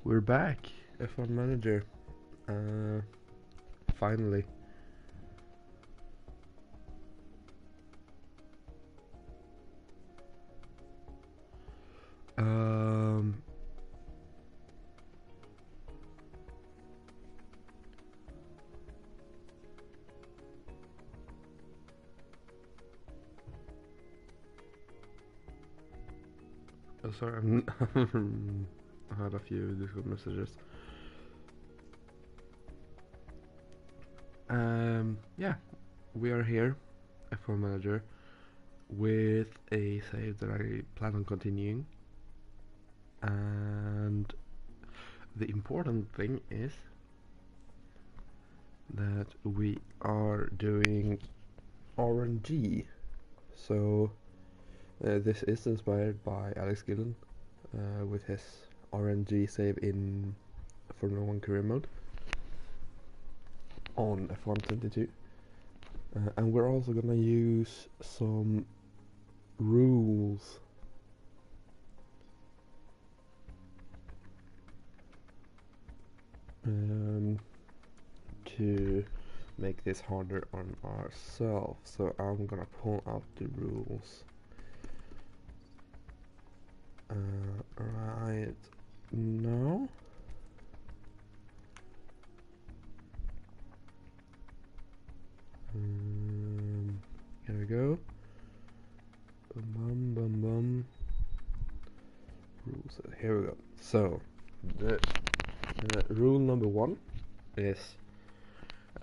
We're back, F1 Manager. Finally. Oh, sorry, I had a few Discord messages. Yeah, we are here, F1 Manager, with a save that I plan on continuing. And the important thing is that we are doing RNG. So this is inspired by Alex Gillen with his RNG save in Formula 1 career mode on F1 22. And we're also gonna use some rules to make this harder on ourselves. So I'm gonna pull out the rules right now. Here we go. Bum. Rules. Here we go. So the rule number 1 is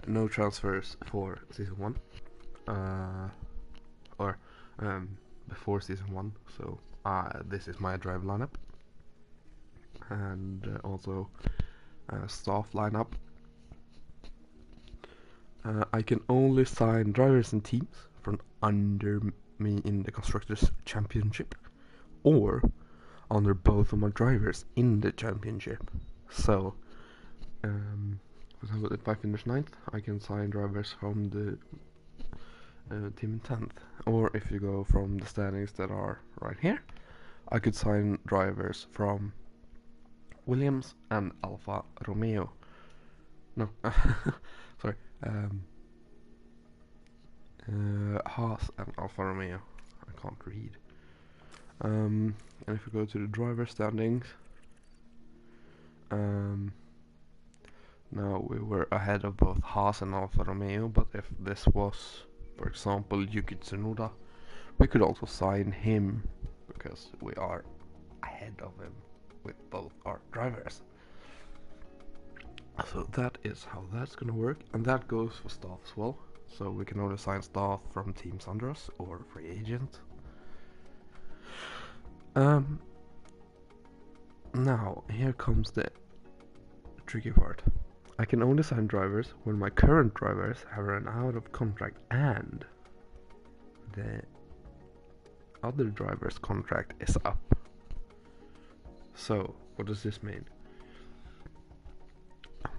no transfers for season 1, or before season 1. So this is my drive lineup, and also staff lineup. I can only sign drivers and teams from under me in the Constructors' Championship, or under both of my drivers in the championship. So, for example, if I finish 9th, I can sign drivers from the team in 10th. Or if you go from the standings that are right here, I could sign drivers from Williams and Alfa Romeo. No, sorry. Haas and Alfa Romeo. I can't read. And if we go to the driver standings, now we were ahead of both Haas and Alfa Romeo, but if this was, for example, Yuki Tsunoda, we could also sign him because we are ahead of him with both our drivers. So that is how that's gonna work, and that goes for staff as well. So we can only sign staff from teams under us or free agent. Now here comes the tricky part. I can only sign drivers when my current drivers have run out of contract and the other driver's contract is up. So what does this mean?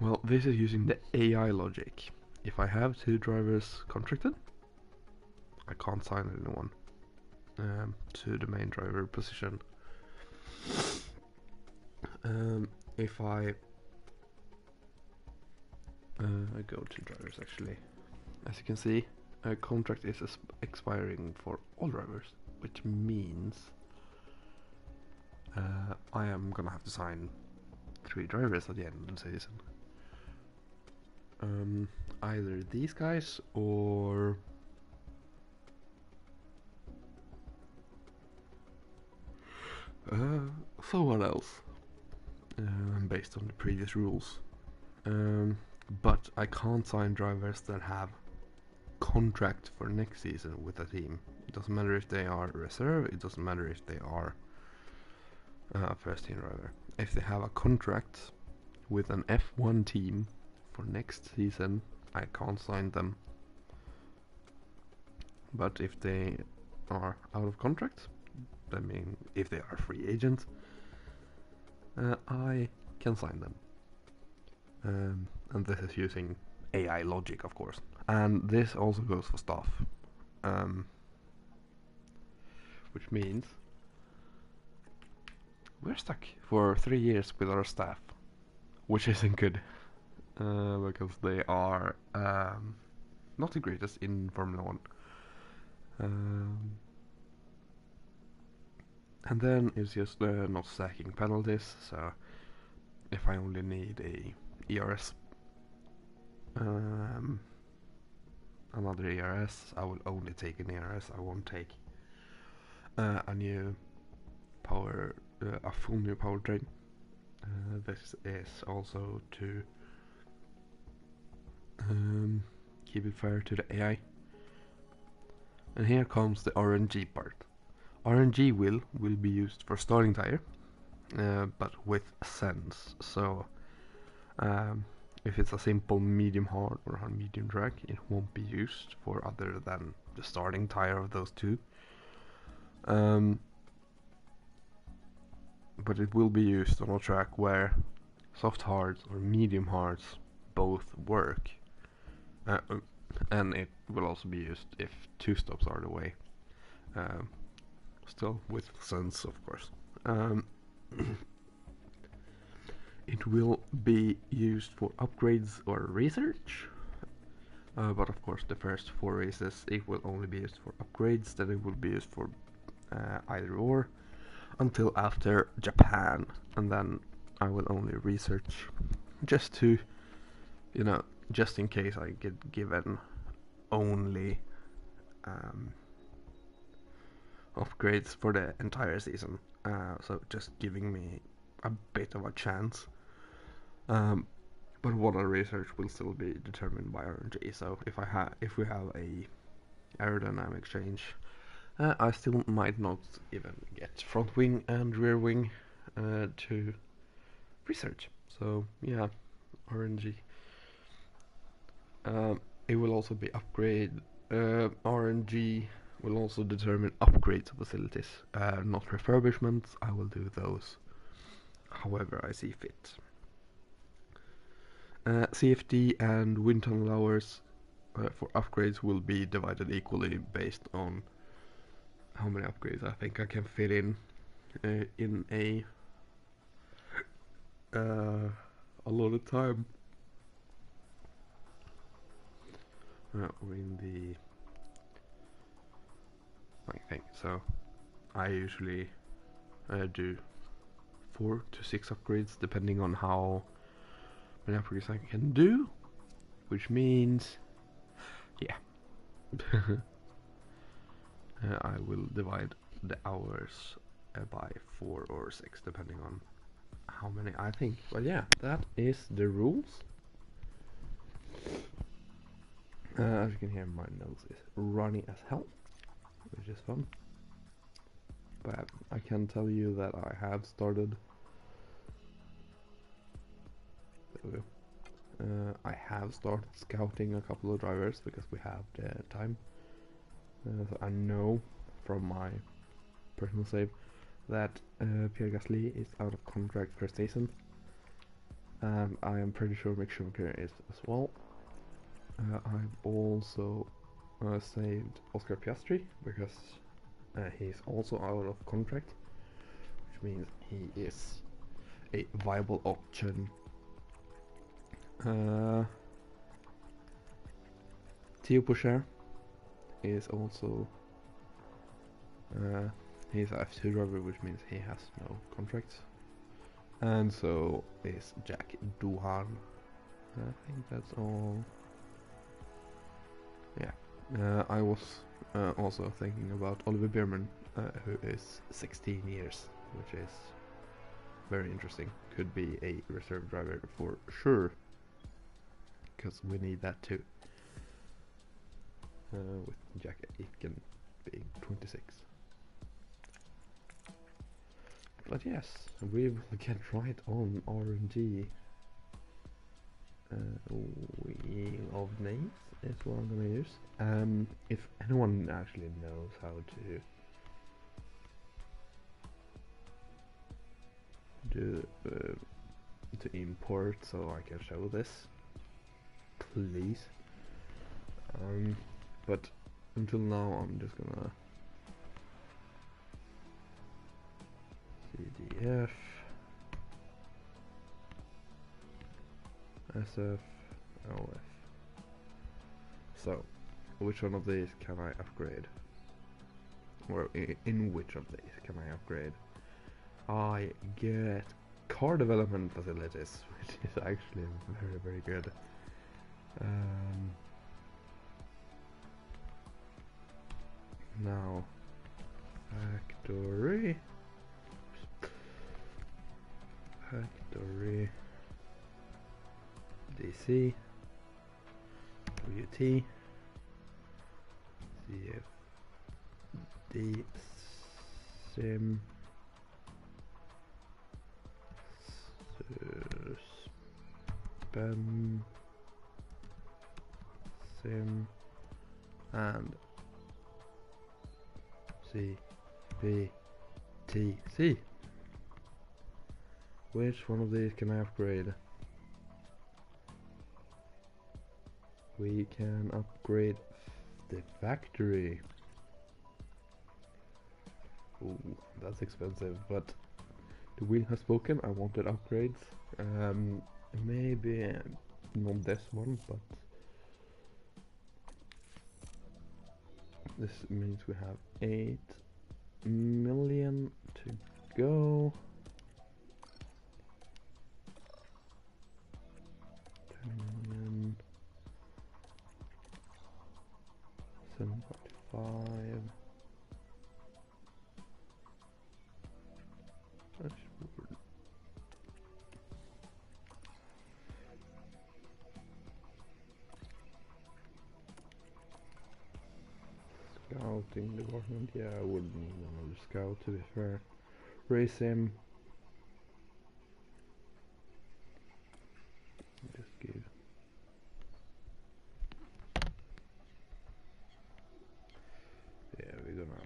Well, this is using the AI logic. If I have 2 drivers contracted, I can't sign anyone to the main driver position. If I go to drivers, actually, as you can see, a contract is expiring for all drivers, which means I am gonna have to sign 3 drivers at the end of the season. Either these guys or someone else, based on the previous rules. But I can't sign drivers that have contract for next season with a team. It doesn't matter if they are reserve, it doesn't matter if they are first team driver. If they have a contract with an F1 team for next season, I can't sign them. But if they are out of contract, I mean if they are free agents, I can sign them. And this is using AI logic, of course. And this also goes for staff. Which means we're stuck for 3 years with our staff. which isn't good because they are not the greatest in Formula One. And then it's just not stacking penalties, so if I only need a ERS, another ERS, I will only take an ERS. I won't take a new a full new powertrain. This is also to keep it fair to the AI. And here comes the RNG part. RNG will be used for starting tire, but with sense. So if it's a simple medium hard or a medium drag, it won't be used for other than the starting tire of those two. But it will be used on a track where soft hards or medium hards both work. And it will also be used if two stops are the way. Still with sense, of course. It will be used for upgrades or research. But of course the first 4 races it will only be used for upgrades, then it will be used for either or until after Japan, and then I will only research just to, just in case I get given only upgrades for the entire season, so just giving me a bit of a chance. But what I research will still be determined by RNG. So if we have a aerodynamic change, I still might not even get front wing and rear wing to research. So yeah, RNG. It will also be upgrade. RNG will also determine upgrades of facilities, not refurbishments. I will do those however I see fit. CFD and wind tunnel hours for upgrades will be divided equally based on how many upgrades I think I can fit in a lot of time. Or in the thing. So I usually do 4 to 6 upgrades depending on how many upgrades I can do, which means yeah. I will divide the hours by 4 or 6 depending on how many I think. But yeah, that is the rules. As you can hear, my nose is runny as hell, which is fun. But I can tell you that I have started. There we go. I have started scouting a couple of drivers because we have the time. So I know from my personal save that Pierre Gasly is out of contract per season. I am pretty sure Mick Schumacher is as well. I've also saved Oscar Piastri because he's also out of contract, which means he is a viable option. Theo Pourchaire is also he's a F2 driver, which means he has no contract, and so is Jack Doohan. I think that's all. Yeah, I was also thinking about Oliver Bierman, who is 16 years, which is very interesting. Could be a reserve driver for sure, because we need that too. With Jack Aitken being 26. But yes, we will get right on RNG. Wheel of names is what I'm gonna use. If anyone actually knows how to do to import so I can show this, please. But until now I'm just gonna CDF SF, LF. So, which one of these can I upgrade? Or in which of these can I upgrade? I get car development facilities, which is actually very, very good. Now, factory, DC, WT, CFD, Sim, Suspend, Sim, and CVTC. Which one of these can I upgrade? We can upgrade the factory. Ooh, that's expensive, but the wheel has spoken. I wanted upgrades. Maybe not this one, but this means we have 8 million to go. 10 million. 7.5. Scouting department, yeah, I would need another scout to be fair. Race him. Just give. Yeah, we're gonna.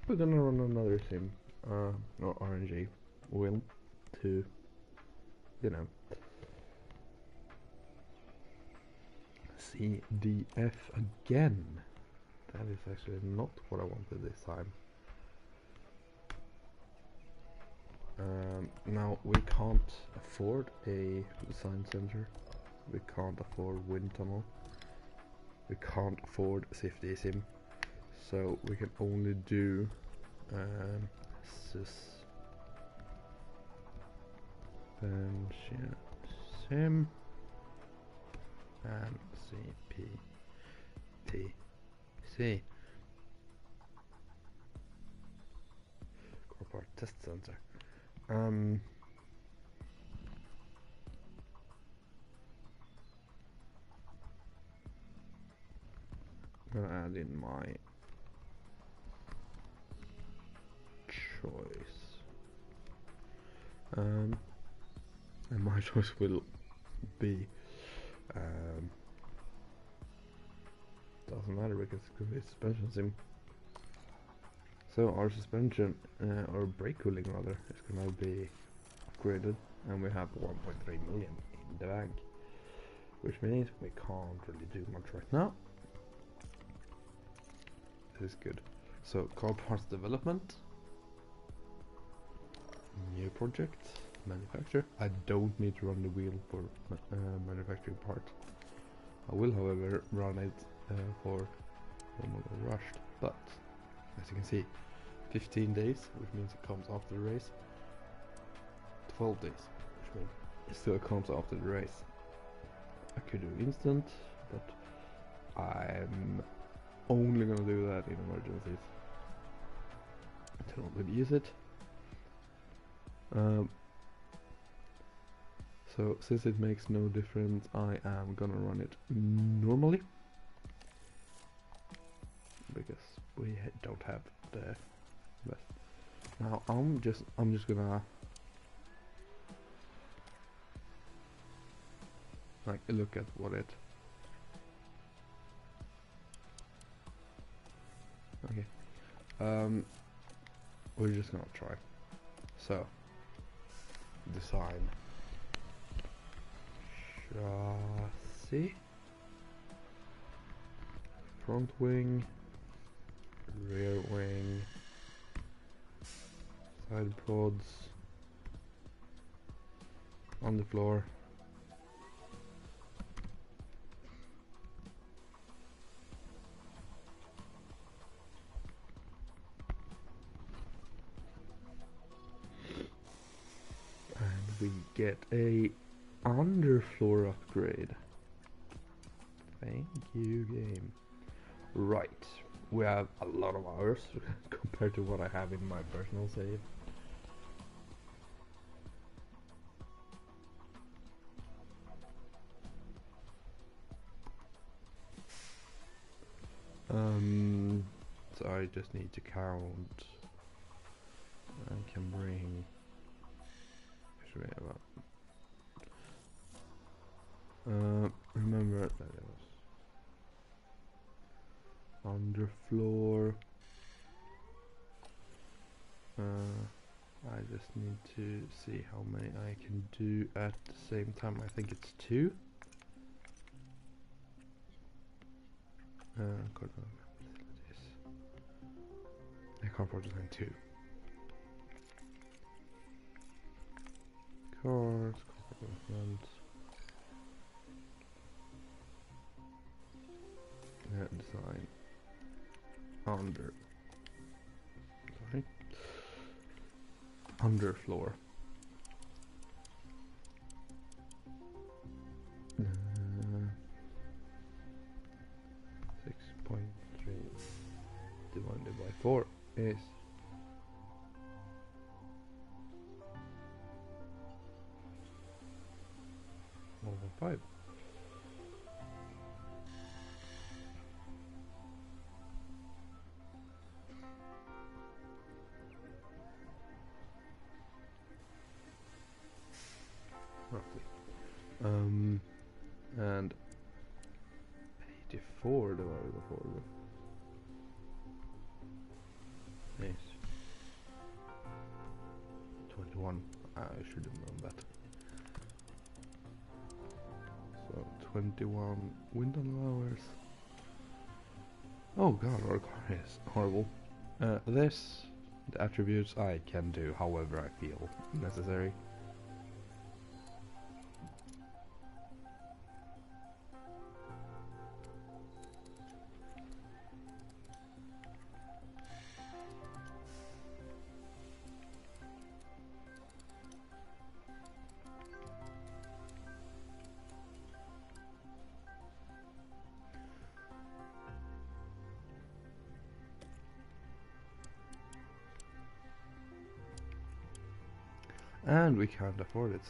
We're gonna run another sim, or RNG wheel to, you know, CDF again. That is actually not what I wanted this time. Now we can't afford a design center. We can't afford wind tunnel. We can't afford safety sim. So we can only do suspension sim and CPTC. Corporate test center. I'm gonna add in my choice. And my choice will be doesn't matter because it's going to be suspension sim. So our suspension or brake cooling rather is going to be upgraded, and we have 1.3 million in the bank, which means we can't really do much right now. This is good. So car parts development, new project, manufacture. I don't need to run the wheel for manufacturing parts. I will, however, run it for when we're rushed. But as you can see, 15 days, which means it comes after the race. 12 days, which means it still comes after the race. I could do instant, but I'm only gonna do that in emergencies. I don't really use it. So since it makes no difference, I am gonna run it normally because we don't have the best. Now I'm just gonna like look at what it. Okay. We're just gonna try. So design chassis, front wing, rear wing, Side pods on the floor. And we get a underfloor upgrade. Thank you, game. Right, we have a lot of hours compared to what I have in my personal save. So I just need to count. I can bring. Remember that it was underfloor. I just need to see how many I can do at the same time. I think it's 2. I can't afford to sign 2. Cards, compartment. Design under. Sorry. Underfloor. 6.3 divided by 4 is 1.5. Roughly. And 84 divided by 4 is 21. I should have known that. So 21 window hours. Oh god, our car is horrible. The attributes I can do however I feel necessary. And we can't afford it.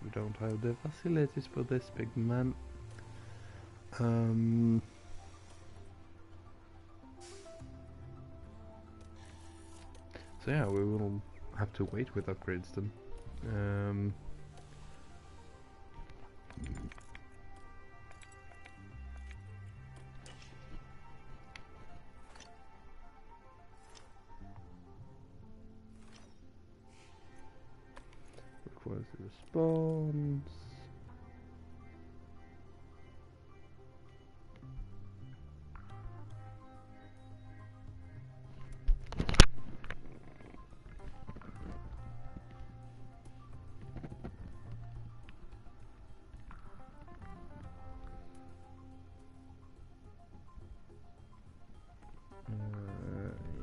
We don't have the facilities for this big man. So yeah, we will have to wait with upgrades then. Requires a response.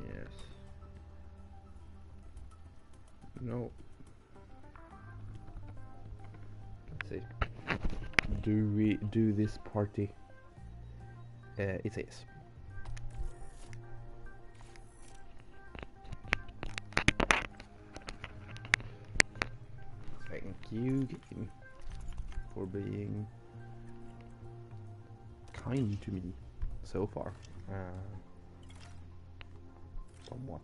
Yes. No. Let's see. Do we do this party? It is. Thank you, game, for being kind to me so far. Somewhat.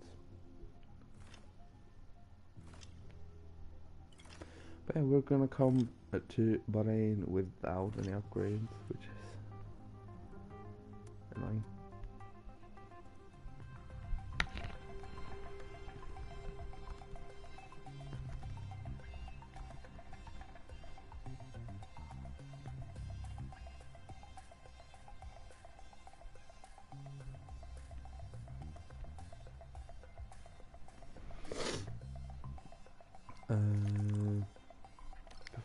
But yeah, we're gonna come to Bahrain without any upgrades, which is annoying.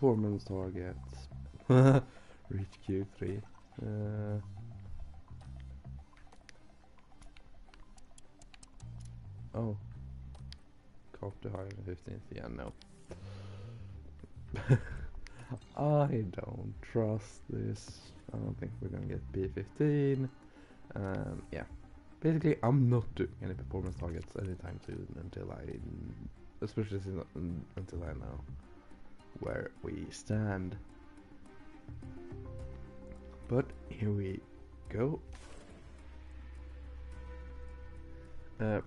performance targets. Reach Q3. Oh. Cop to higher than 15th. Yeah, no. I don't trust this. I don't think we're gonna get P15. Yeah. Basically, I'm not doing any performance targets anytime soon until especially until I know where we stand. But here we go.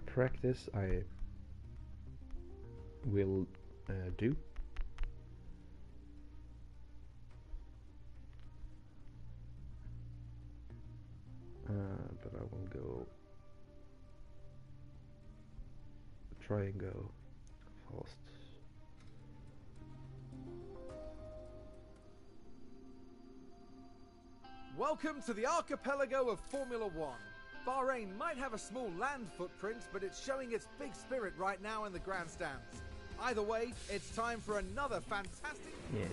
Practice I will do. But I will go try and go fast. Welcome to the archipelago of Formula One. Bahrain might have a small land footprint, but it's showing its big spirit right now in the grandstands. Either way, it's time for another fantastic... Yes.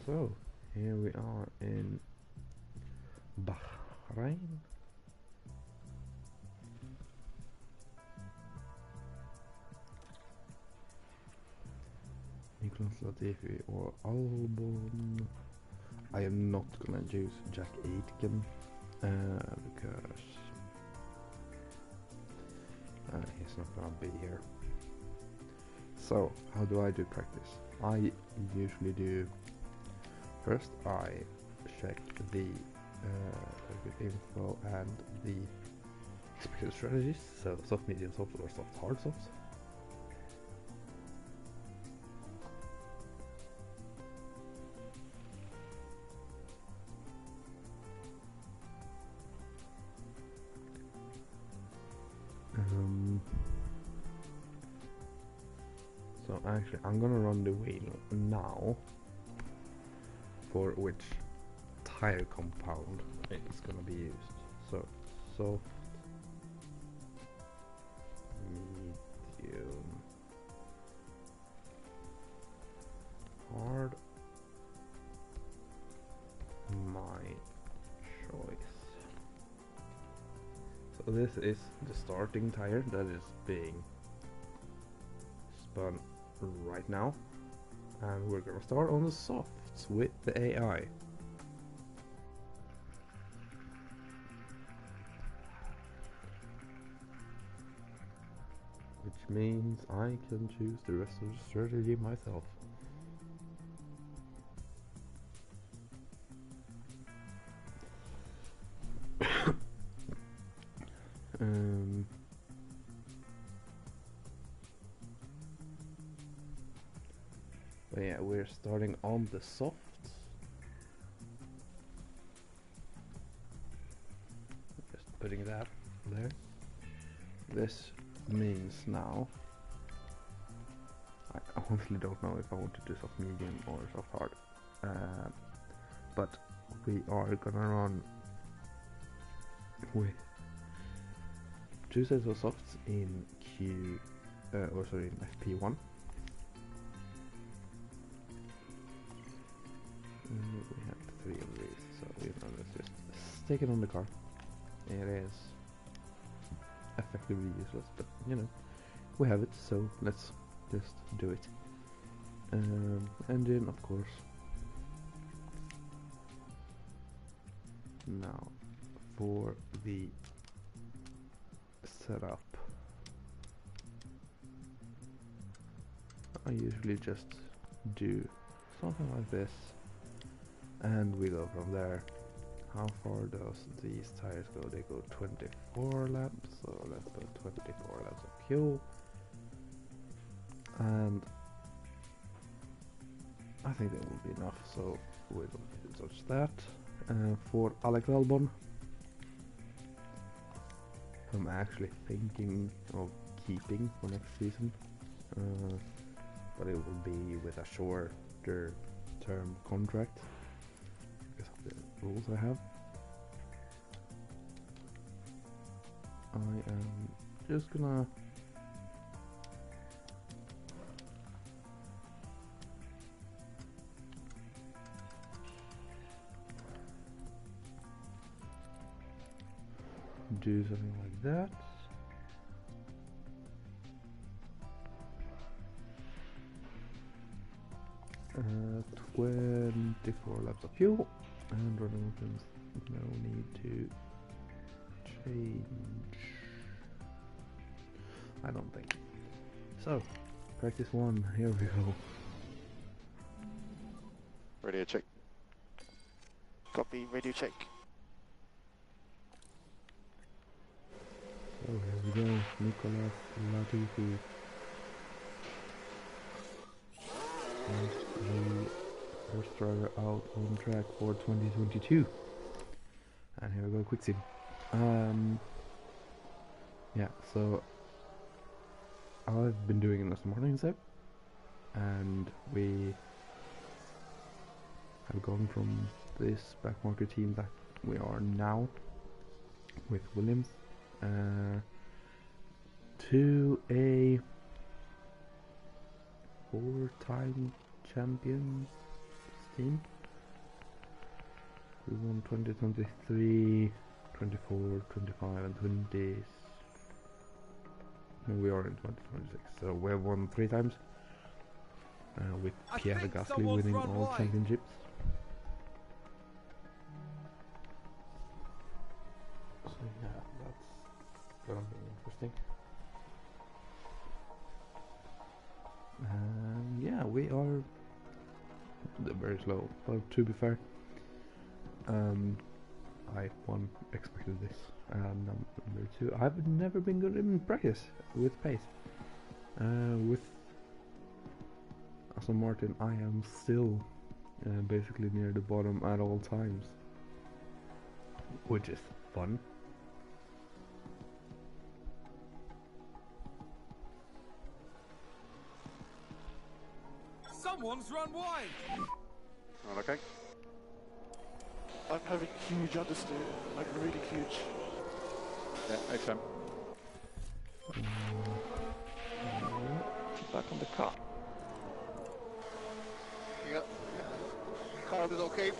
So, here we are in Bahrain. Nicholas Latifi or Albon. I am not gonna choose Jack Aitken because he's not gonna be here. So, how do I do practice? I usually do first I check the info and the expected strategies, so soft, medium, soft, or soft, hard softs. So actually I'm gonna run the wheel now for which tire compound it's gonna be used. So soft, medium, hard, my choice. So this is the starting tire that is being spun right now, and we're gonna start on the softs with the AI. Which means I can choose the rest of the strategy myself. But yeah, we're starting on the softs. Just putting that there. This means now I honestly don't know if I want to do soft medium or soft hard, but we are gonna run with two sets of softs in in FP1. We have 3 of these, so let's just stick it on the car. It is effectively useless, but you know, we have it, so let's just do it. Engine, of course. Now, for the setup, I usually just do something like this, and we go from there. How far does these tires go? They go 24 laps, so let's put 24 laps of fuel. And I think that will be enough, so we will touch that. For Alex Albon, I'm actually thinking of keeping for next season, but it will be with a shorter term contract because of the rules I have. I am just gonna do something like that. 24 laps of fuel, and running weapons, no need to change, I don't think. So, practice 1, here we go. Radio check. Copy, radio check. So here we go, Nicolas Latifi. The first driver out on track for 2022. And here we go, quick sim. Yeah, so I've been doing it this morning, so, and we have gone from this backmarker team that we are now with Williams to a 4-time champions team. We won 2023, 24, 25 and 20. No, we are in 2026, so we have won 3 times with Pierre Gasly winning all championships. So yeah, that's gonna be interesting. Yeah, we are very slow, but to be fair, I expected this. Number 2, I've never been good in practice with pace. With Aston Martin, I am still basically near the bottom at all times, which is fun. Someone's run wide! Oh, okay. I'm having huge understeer, like really huge. Yeah, excellent. Back on the car. Yeah. Car is okay.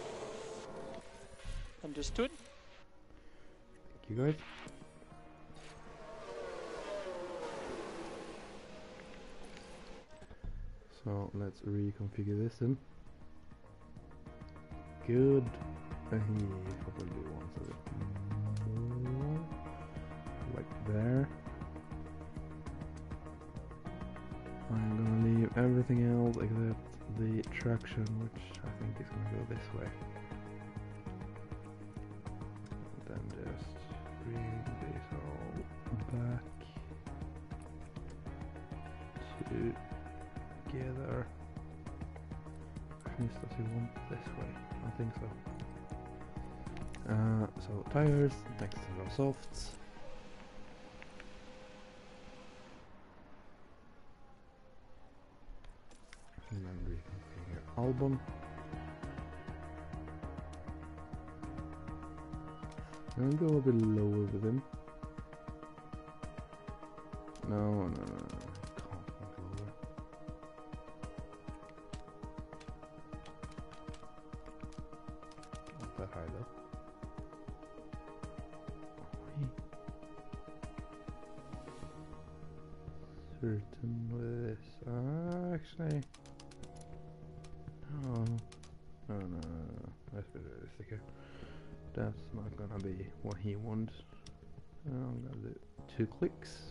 Understood. Thank you guys. So let's reconfigure this then. Good. He probably wants a bit more, like there. I'm gonna leave everything else except the traction, which I think is gonna go this way. Then just bring this all back together. Does he want this way? I think so. So tires, next to the softs. And then reconfigure album. I'll go a bit lower with him. No, can't go lower. Not that high though. Certain with this. Actually, no. Let's be realistic here. That's not gonna be what he wants. I'm gonna do 2 clicks.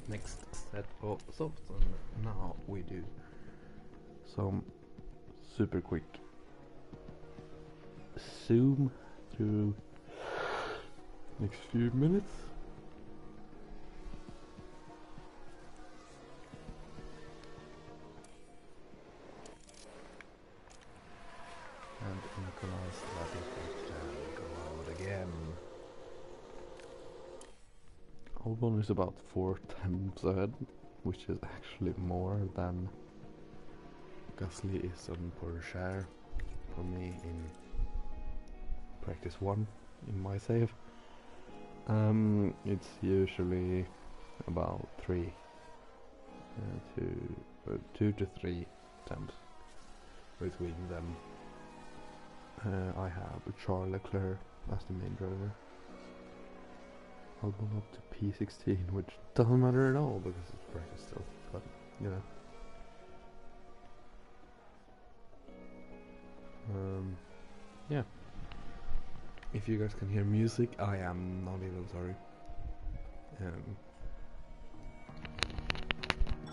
Next set of softs, and now we do some super quick zoom through next few minutes. And Nicolas Latifi go out again. Albon is about 4 times ahead, which is actually more than Gasly is on per share for me in practice 1 in my save. It's usually about 2 to 3 attempts between them. I have Charles Leclerc as the main driver. I'll go up to P16, which doesn't matter at all because it's practice still, but you know. Yeah. If you guys can hear music, I am not even sorry.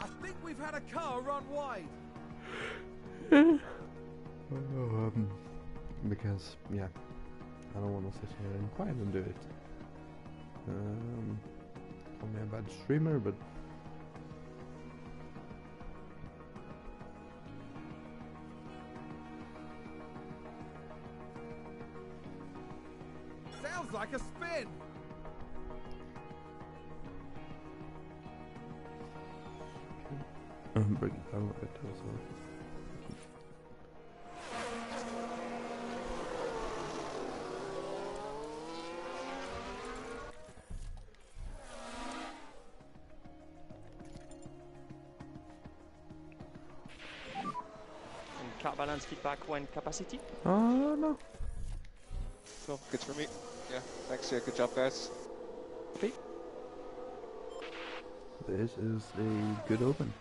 I think we've had a car run wide. Because yeah, I don't want to sit here and quiet and do it. Call me a bad streamer, but Sounds like a spin. bring it down a bit as well. And car balance feedback when capacity? Oh no. Cool, good for me. Yeah, thanks. Yeah, good job, guys. Okay. This is a good open.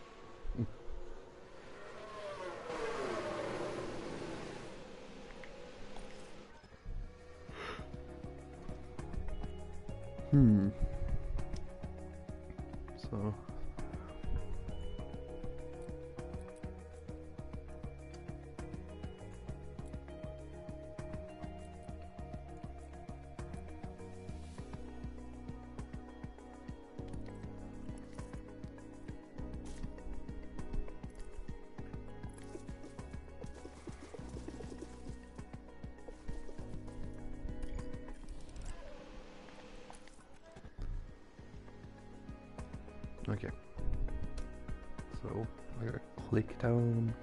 So okay. So I gotta click down.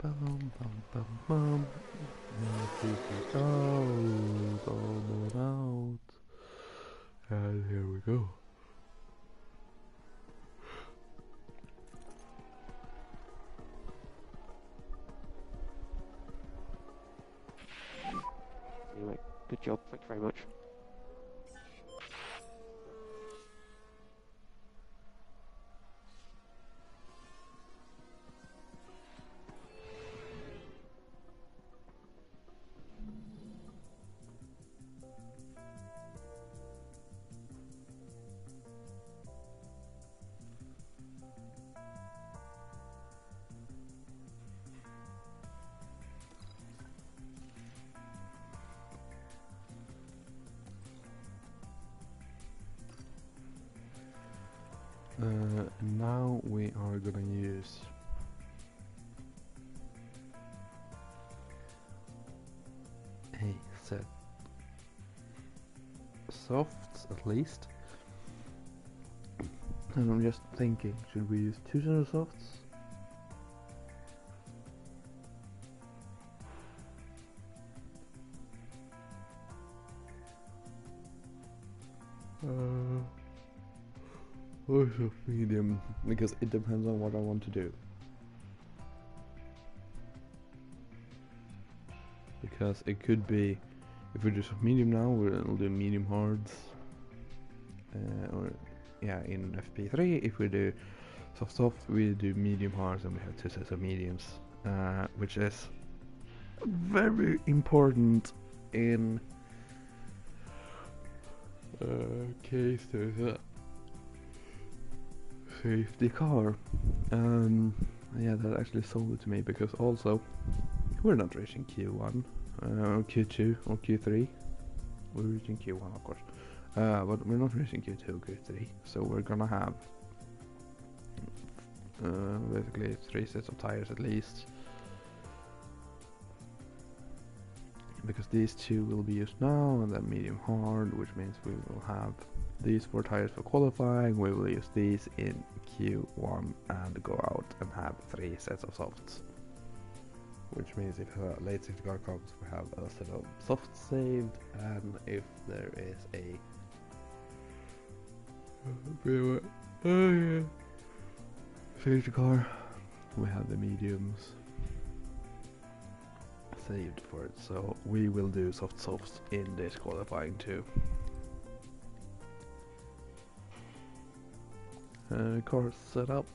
Bum, bum, bum, bum. Out, almost out. And here we go. Anyway, good job. Thank you very much. Now we are gonna use a set softs at least, and I'm just thinking, should we use 2 set of softs? Or soft medium, because it depends on what I want to do. Because it could be, if we do soft medium now, we'll do medium hards, or yeah, in FP3, if we do soft, we do medium hards, and we have 2 sets of mediums, which is very important in case there's a safety car. Yeah, that actually sold it to me, because also we're not reaching Q1, or Q2, or Q3. We're reaching Q1, of course, but we're not reaching Q2 or Q3, so we're gonna have basically 3 sets of tires at least, because these 2 will be used now, and then medium hard, which means we will have these 4 tires for qualifying. We will use these in Q1 and go out and have 3 sets of softs, which means if a late safety car comes, we have a set of softs saved, and if there is a safety car, we have the mediums saved for it. So we will do softs in this qualifying too. Car setup.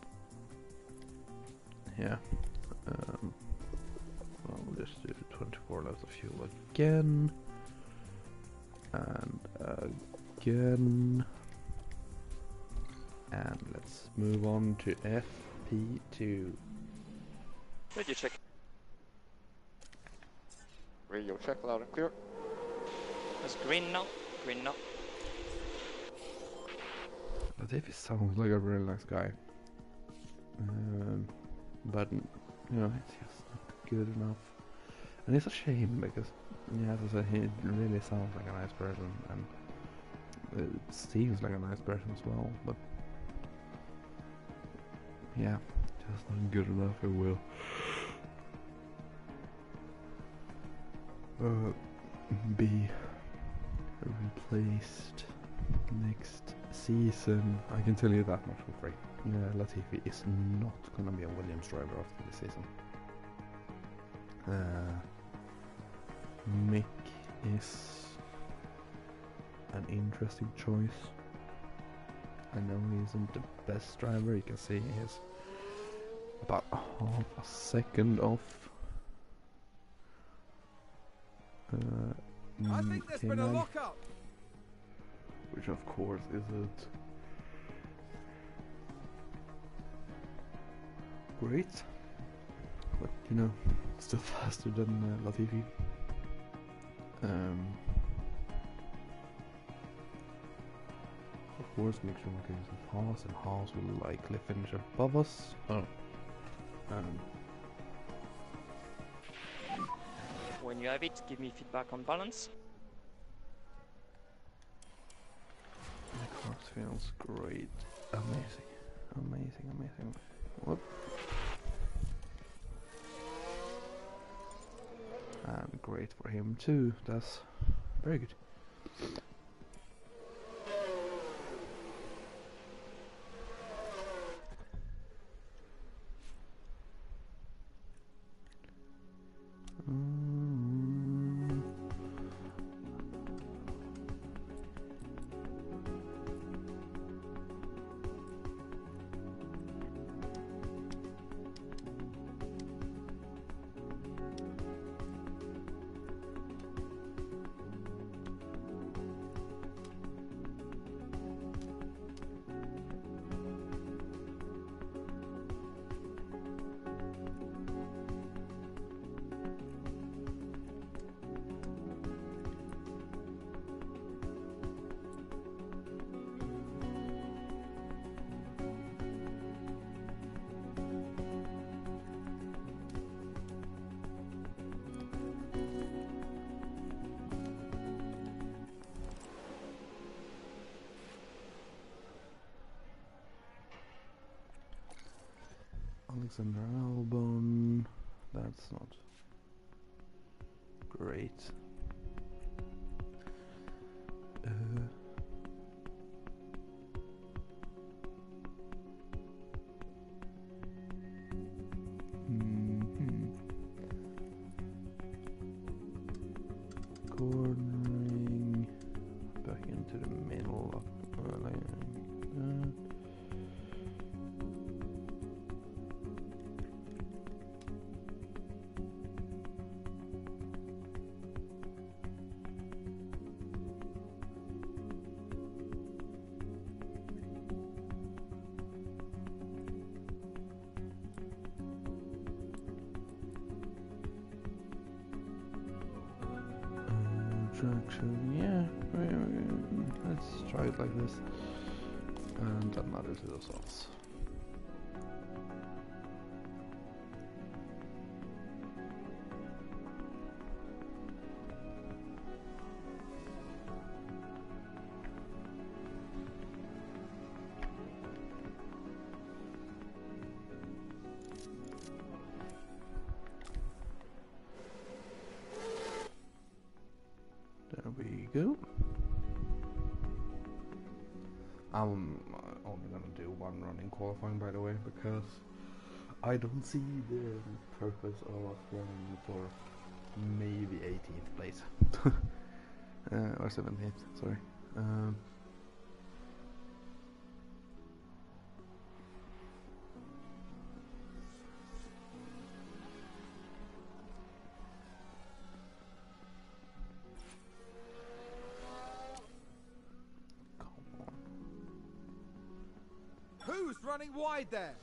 Yeah. I'll just do 24 laps of fuel again. And again. And let's move on to FP2. Radio check. Radio check, loud and clear. It's green now. Green now. Latifi sounds like a really nice guy. But, you know, it's just not good enough. And it's a shame, because, yeah, as I said, he really sounds like a nice person, and it seems like a nice person as well, but yeah, just not good enough. It will be replaced next season. I can tell you that much for free. Yeah, Latifi is not gonna be a Williams driver after the season. Mick is an interesting choice. I know he isn't the best driver. You can see he is about half a second off. I think there's been a K9, lock-up. which of course isn't great, but you know, still faster than Latifi. Of course, make sure we're using Haas, and Haas will likely finish above us. Oh. When you have it, give me feedback on balance. The car feels great. Amazing. Amazing, amazing. Whoop. And great for him too. That's very good. Alexander Albon, that's not great. Cornering back into the middle of Construction, yeah. Let's try it like this. And another to the sauce. There we go. I'm only gonna do one run in qualifying, by the way, because I don't see the purpose of us running for maybe 18th place. Or 17th, sorry. Who's running wide there?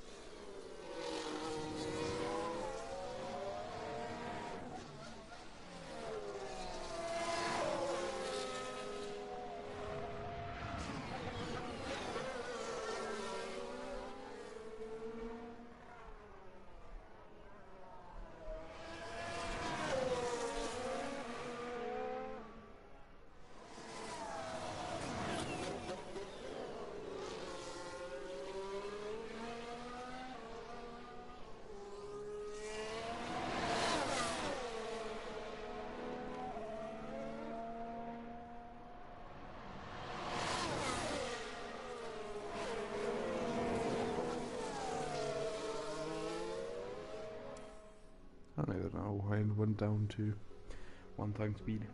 I don't know why it went down to 1 time speed.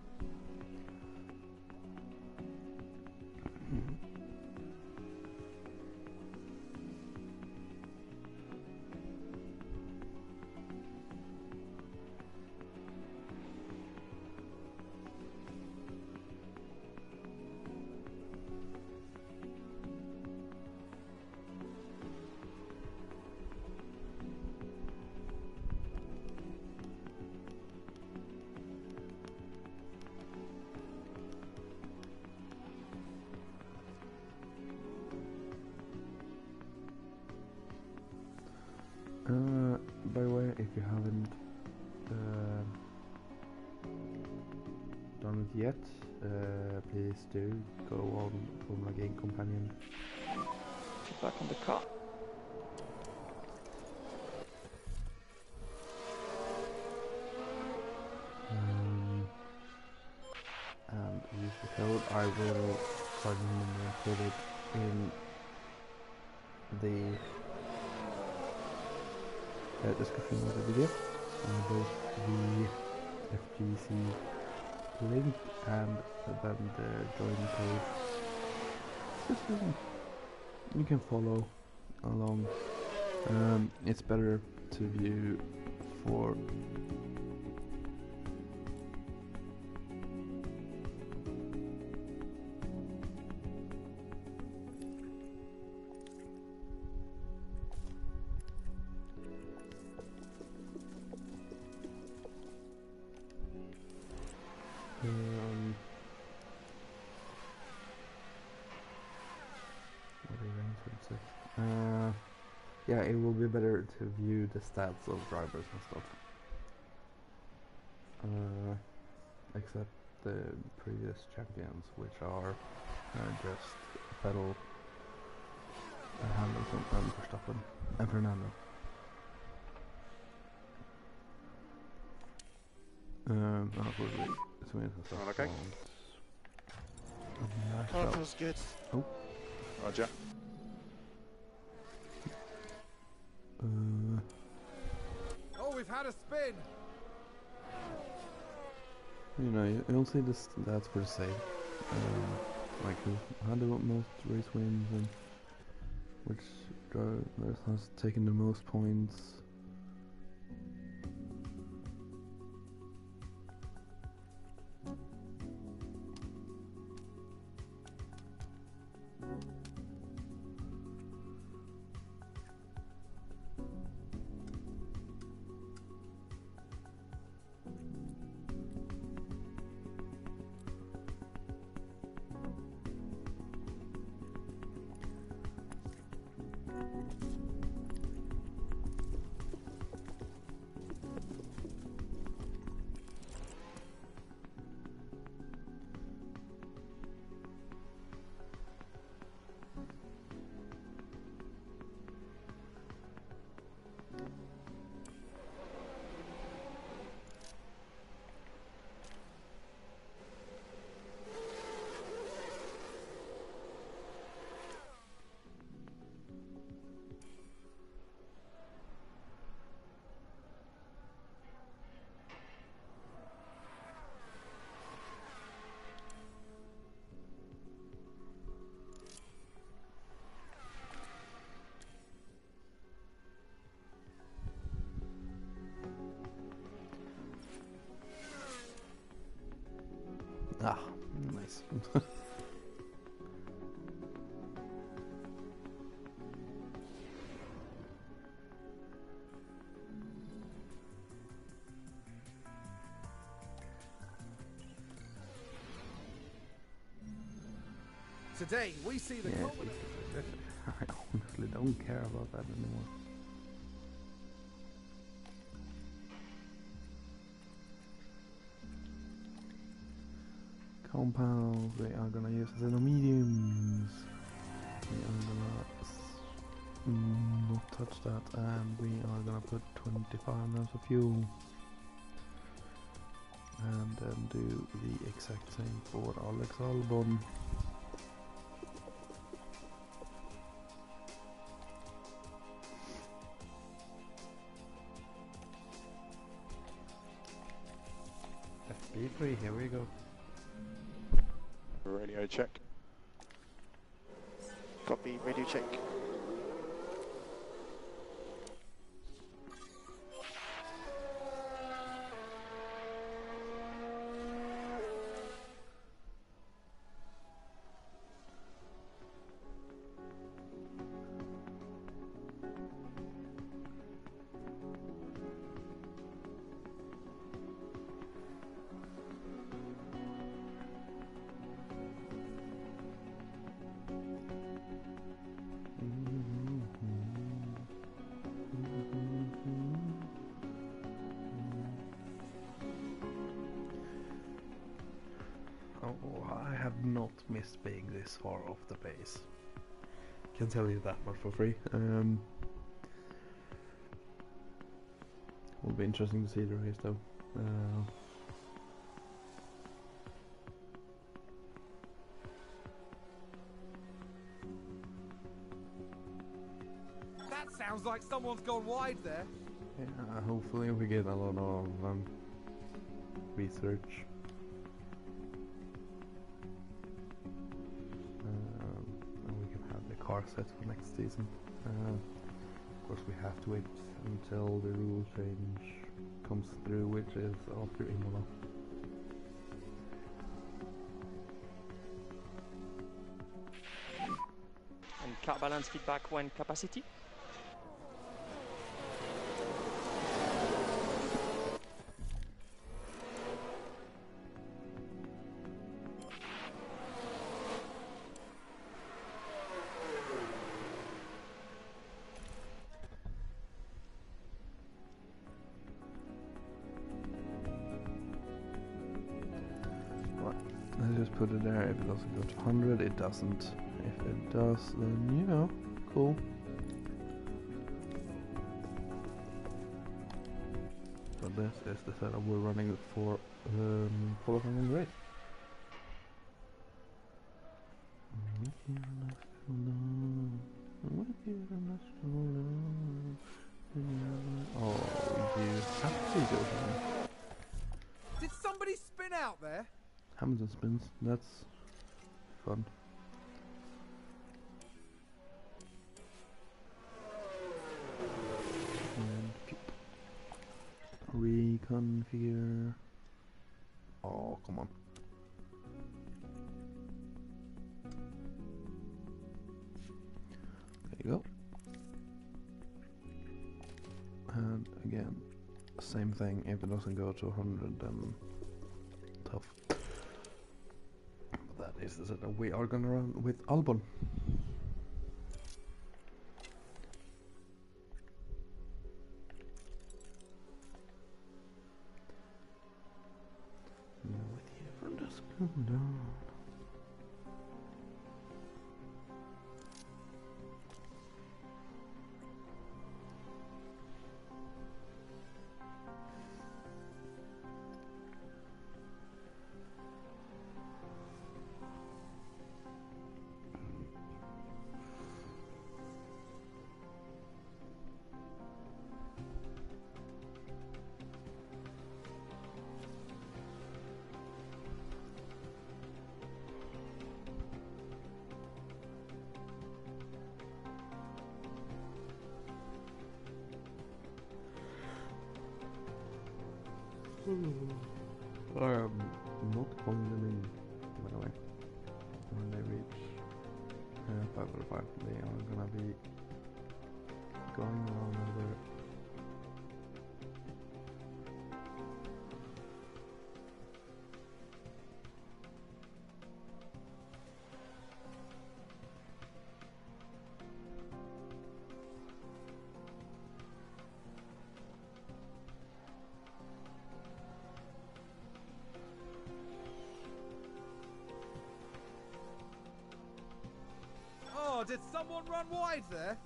By the way, if you haven't done it yet, please do go on Formula Game Companion. Get back on the car. And use the code. I will try to put it in the description of the video, both the FGC link and then the join code. Just you can follow along. It's better to view for yeah, it will be better to view the stats of drivers and stuff. Except the previous champions, which are just Vettel, Hamilton, and Verstappen, and Fernando. Unfortunately, it's me. Okay. Oh, that was good. Oh. Roger. Oh, we've had a spin. You know, you'll see the stats per se. Like who had the most race wins and which driver has taken the most points. Ah, nice. Today, we see the Yeah, culmination. I honestly don't care about that anymore. Compounds, we are gonna use as in the mediums. We are gonna not touch that, and we are gonna put 25 grams of fuel. And then do the exact same for Alex Albon. FP3, here we go. Radio check. Copy, radio check. Oh, I have not missed being this far off the pace. Can tell you that much for free. Will be interesting to see the race though. That sounds like someone's gone wide there. Yeah, hopefully we get a lot of research. And we can have the car set for next season. Of course we have to wait until the rule change comes through, which is after Imola. And car balance feedback when capacity. Let's just put it there. If it doesn't go to 100, it doesn't. If it does, then you know, cool. So this is the setup we're running for qualifying race. Oh, you have to go down. Did somebody spin out there? Hamilton spins, that's fun. And reconfigure. Oh, come on. There you go. And again, same thing. If it doesn't go to 100, then tough. That is the setup we are gonna run with Albon. Hold on. Not calling them in, by the way. When they reach 5:05, they are gonna be going around over. Oh, did someone run wide there?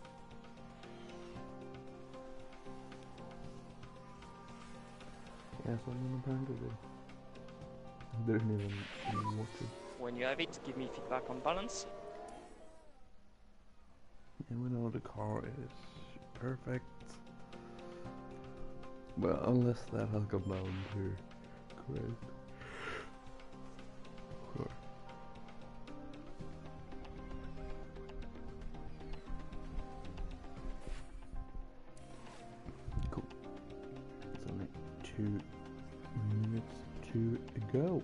Yeah, someone apparently did. Didn't even want to. When you have it, give me feedback on balance. And we know the car is perfect. Well, unless that has come down to correct. Sure. Cool. It's only 2 minutes to go.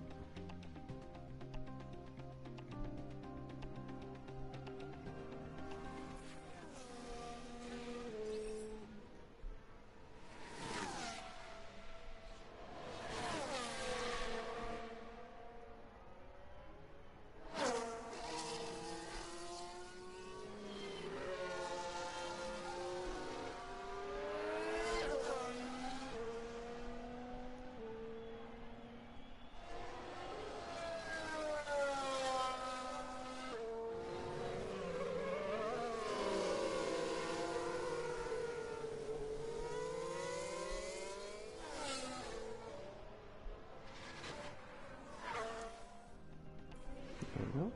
There we go.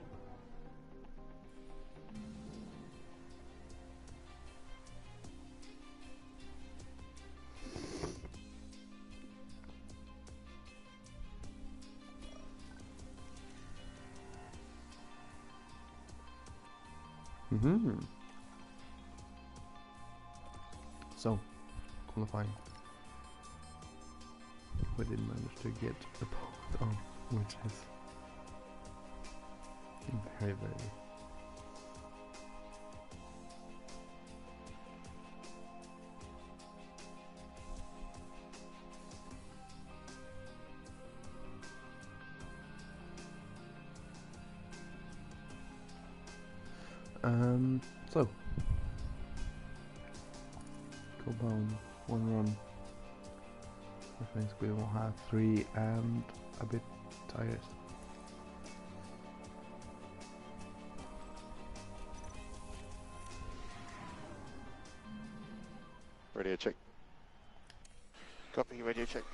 So, qualifying. We did manage to get the boat on, which is very, very so go down 1 run, which means we will have 3 and a bit tires. Radio check. Copy, radio check.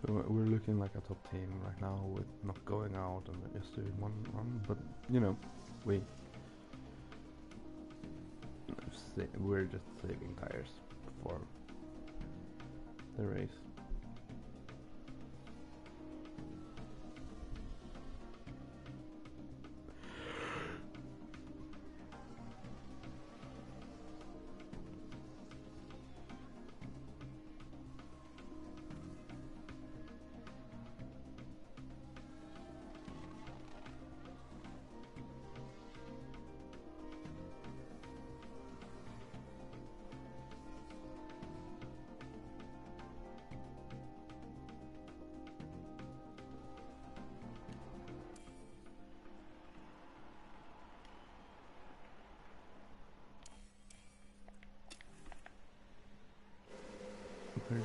So we're looking like a top team right now, with not going out and just doing 1 run, but you know, we're just saving tires for the race.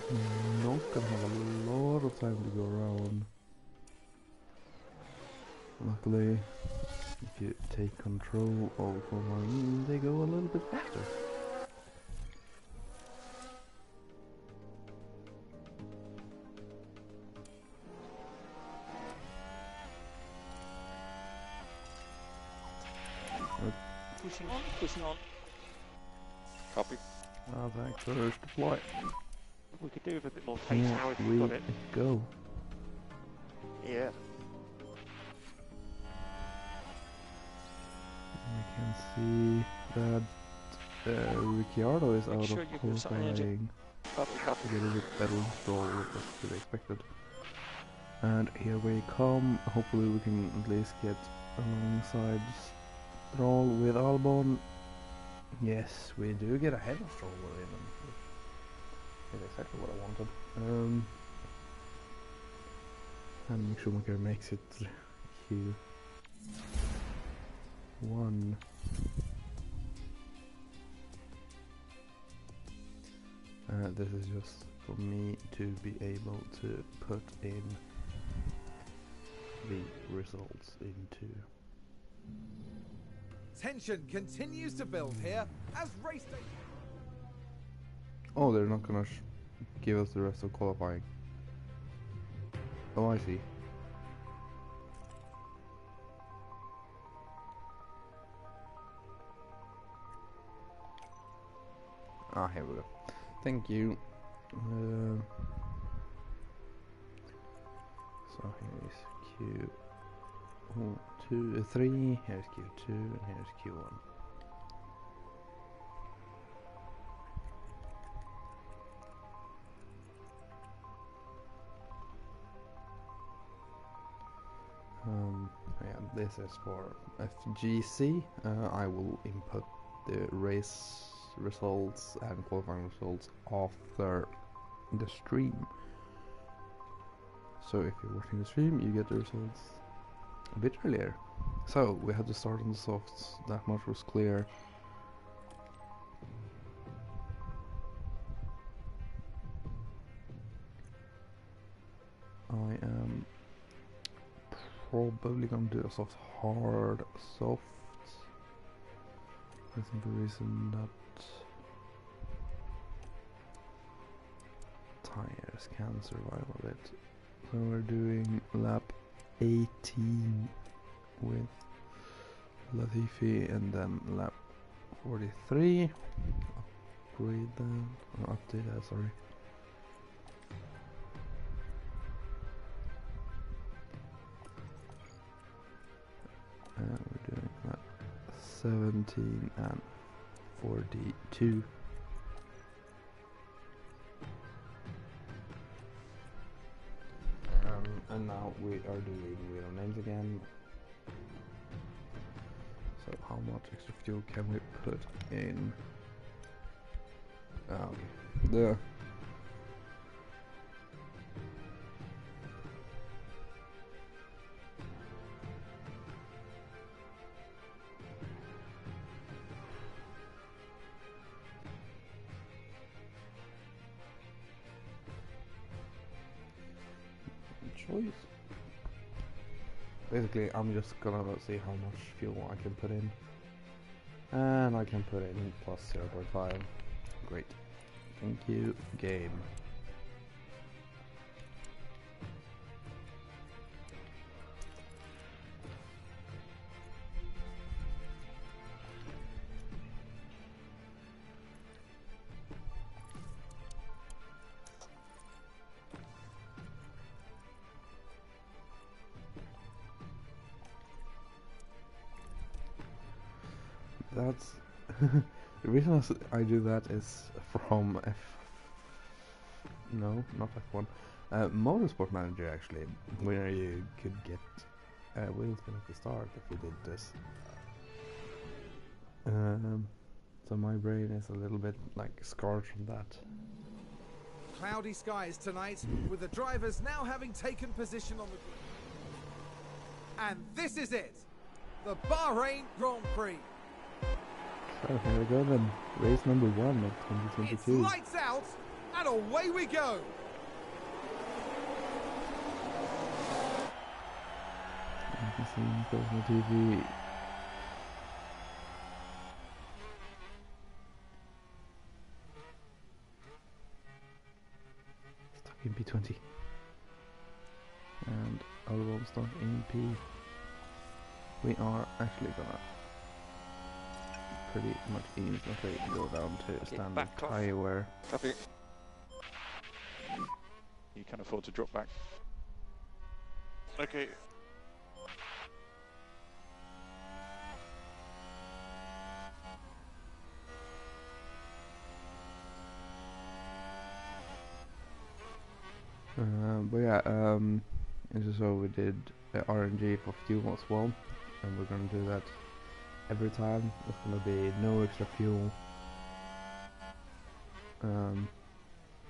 Not gonna have a lot of time to go around. Luckily, if you take control of one, they go a little bit faster. Pushing on, pushing on. Copy. Thanks for the deploy. We could do with a bit more pace now if Here we've we got it. go. Yeah. I can see that Ricciardo is Make out sure of you give something energy. qualifying Copy, to copy. get a bit better install, which was to be expected. And here we come. Hopefully we can at least get alongside Stroll with Albon. Yes, we do get ahead of Stroll with him. That's exactly what I wanted. And Schumacher makes it Q1. This is just for me to be able to put in the results into. Tension continues to build here as race day. Oh, they're not gonna give us the rest of qualifying. Oh, I see. Ah, here we go. Thank you. So here is Q3, here's Q2, and here's Q1. Yeah, this is for FGC. I will input the race results and qualifying results after the stream. So if you're watching the stream, you get the results a bit earlier. So we had to start on the softs, that much was clear. I am probably gonna do a soft, hard, soft. I think the reason that tires can survive a bit. So we're doing lap 18 with Latifi and then lap 43. Upgrade that, or update that, sorry. We're doing lap 17 and 42. And now we are doing wheel names again. So how much extra fuel can we put in? Okay. Choice. Basically, I'm just gonna see how much fuel I can put in, and I can put in plus 0.5. Great. Thank you, game. That's the reason I do that is from no, not F1, Motorsport Manager actually, where you could get wheel spin at the start if you did this. So my brain is a little bit like scarred from that. Cloudy skies tonight, with the drivers now having taken position on the grid. And this is it, the Bahrain Grand Prix. So here we go then, race number 1 of It's 2022. lights out and And away we go. You can see him goes on TV. Stuck in P20. And other one stuck in P. We are actually gonna pretty much instantly go down to standard back off. tire wear. Copy. You can afford to drop back. Okay. But yeah, as you saw, we did RNG for fuel as well, and we're gonna do that every time. It's gonna be no extra fuel,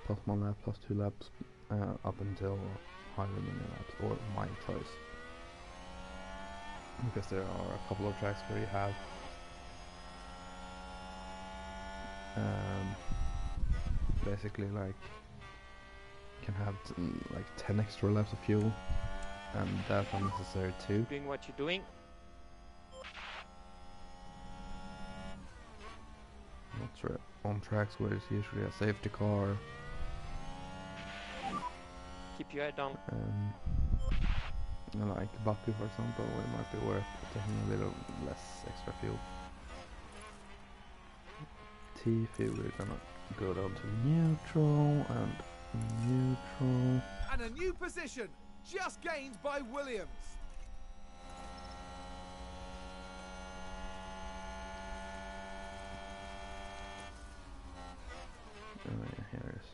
plus 1 lap, plus 2 laps, up until however many laps, or my choice. Because there are a couple of tracks where you have basically like can have like 10 extra laps of fuel, and that's unnecessary too. Doing what you're doing. On tracks where it's usually a safety car, Keep your head down. like Baku for example, it might be worth taking a little less extra fuel. Tiffy, we're gonna go down to neutral and neutral. And a new position just gained by Williams. Oh yeah, here it is.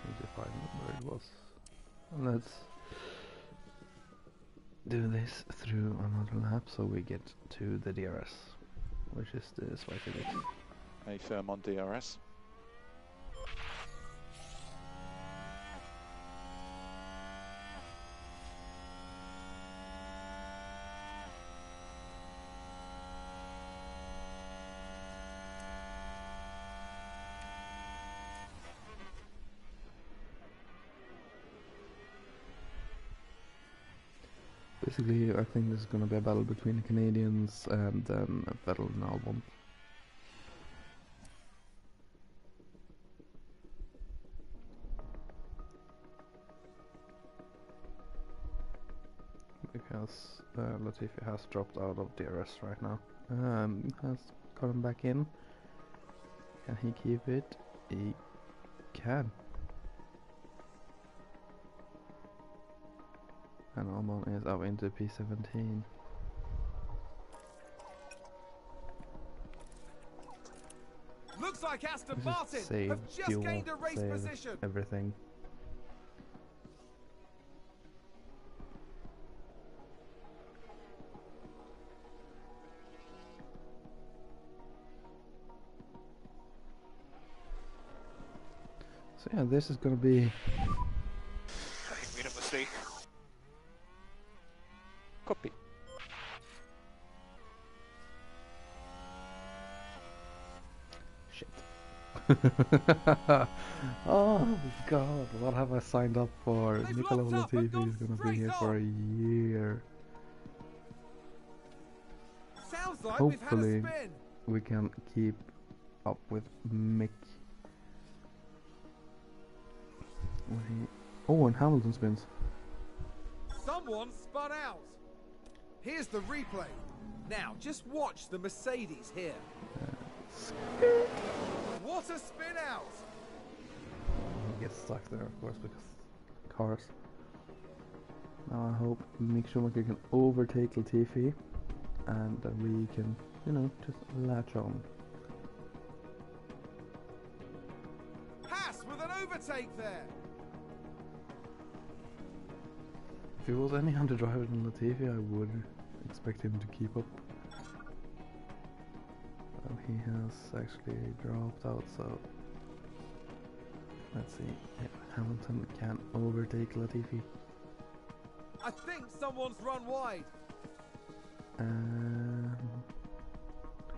Need to find where it was. Let's do this through another lap so we get to the DRS, which is the spicy bit. A firm on DRS. Basically, I think this is going to be a battle between the Canadians and then Vettel and Albon. Because Latifi has dropped out of DRS right now. Has got him back in. Can he keep it? He can. And Albon is up into P17. Looks like Aston Just Martin save have just fuel, gained a race save position. everything. So yeah, this is gonna be I made a mistake. Copy. shit. Oh god, what have I signed up for? They've Nicola locked up and Latifi gone is gonna be straight here for a year. Sounds like Hopefully we've had a spin. we can keep up with Mick. Oh, and Hamilton spins. Someone spun out. Here's the replay. Now, just watch the Mercedes here. What a spin out! He gets stuck there, of course, because cars. Now I hope Mick Schumacher can overtake Latifi, and that we can, you know, just latch on. Haas with an overtake there. If it was any other driver than Latifi, I would expect him to keep up. He has actually dropped out, so let's see if Hamilton can overtake Latifi. I think someone's run wide.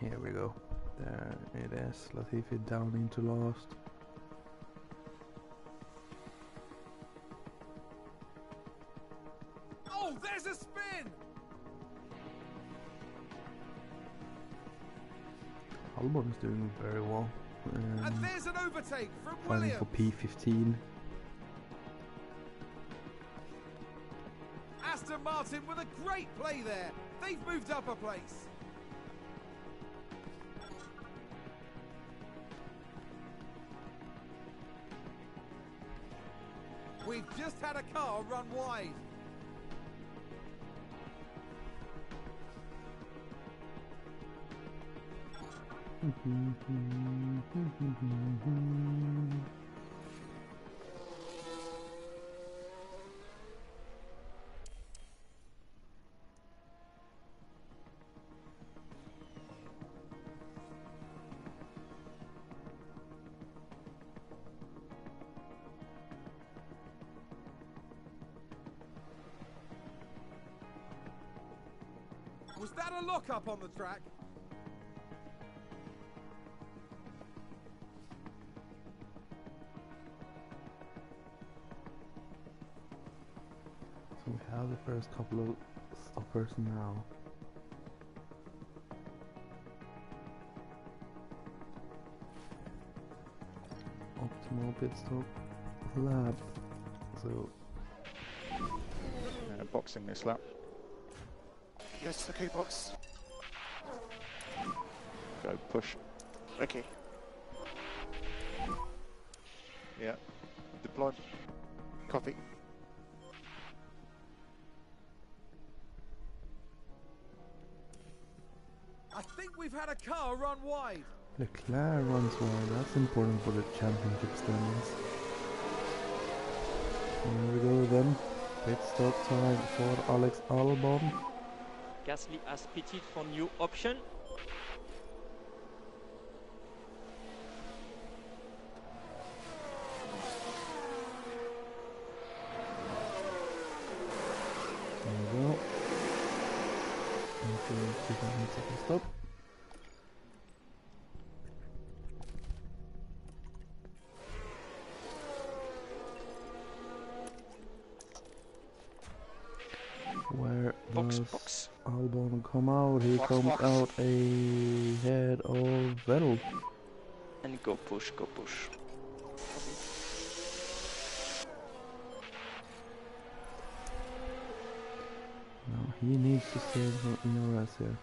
Here we go. It is. Latifi down into last. Oh, there's a spin! Albon is doing very well. And there's an overtake from Fighting Williams. for P15. Aston Martin with a great play there. They've moved up a place. We've just had a car run wide. Was that a lock-up on the track? So we have the first couple of stoppers now. Optimal pit stop lap. So Boxing this lap. Yes, okay, box. Go push. Okay. Yeah. Deploy. Copy. I think we've had a car run wide. Leclerc runs wide. That's important for the championship standings. Here we go then. Pit stop time for Alex Albon. Gasly has pitted for new option. There we go. Into 2,000-second stop. Where Box, does box. Albon come out? He Box, comes box. out ahead of Vettel. And go push, go push. No, he needs to stay in ERS here.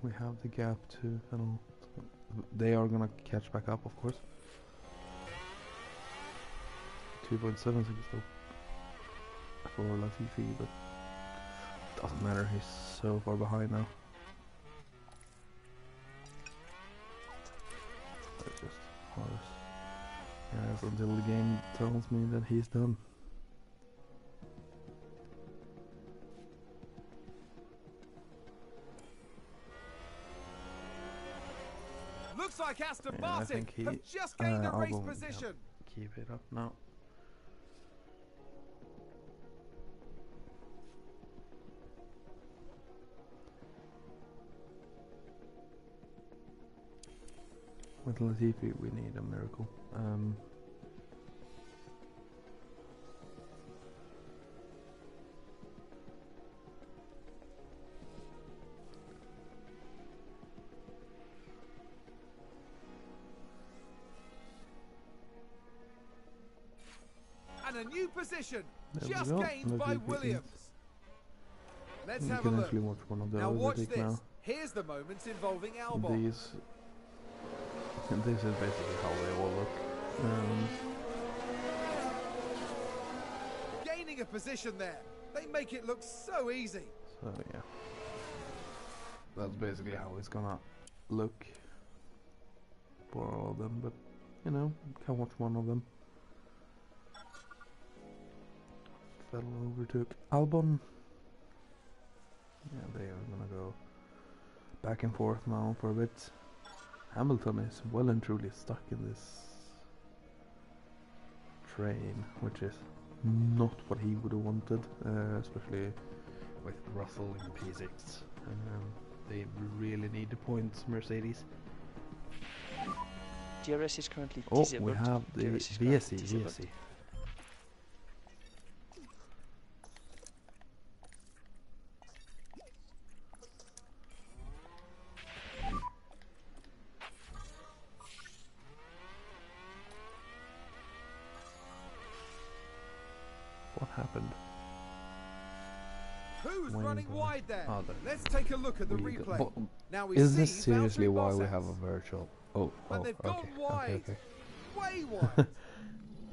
We have the gap to Vettel. They are gonna catch back up, of course. 2.7 seconds still for Latifi, but doesn't matter. He's so far behind now. That's just horse. Yes, until the game tells me that he's done. Looks like Aston Yeah, I Martin think he, have just gained a race Albon, position. yeah, keep it up now. With Latifi, we need a miracle. And a new position, There we just go. gained by Latifi is- Williams. Let's We have a can look. actually watch one of the Now watch overtake this. now. Here's the moments involving Albon. These, and this is basically how they all look. Gaining a position there. They make it look so easy. So yeah, that's basically how it's gonna look for all of them. But you know, can watch one of them. Vettel overtook Albon. Yeah, they are gonna go back and forth now for a bit. Hamilton is well and truly stuck in this train, which is not what he would have wanted, especially with Russell in P6. They really need the points, Mercedes. DRS is currently Oh, disabled. we have the DRS is currently VSC, disabled. VSC. What happened? Who's When running is it? wide there? Oh, there. Let's take a look at the We go- replay. But Now we is see this seriously Valtteri why we Bottas. have a virtual? Oh, And oh, they've okay, gone wide. okay. Way wide.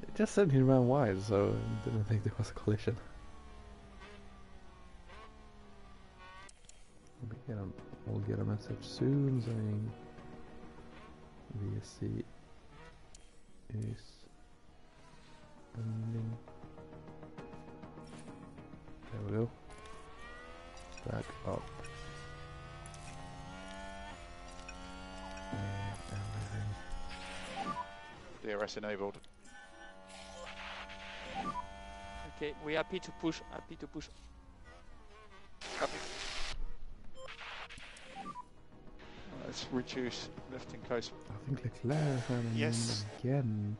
It just said he ran wide, so I didn't think there was a collision. We'll get a message soon saying VSC is ending. There we go. Back up. And everything. DRS enabled. Okay, we're happy to push. Happy to push. Happy. Let's reduce lifting close. I think Leclerc had him Yes. again.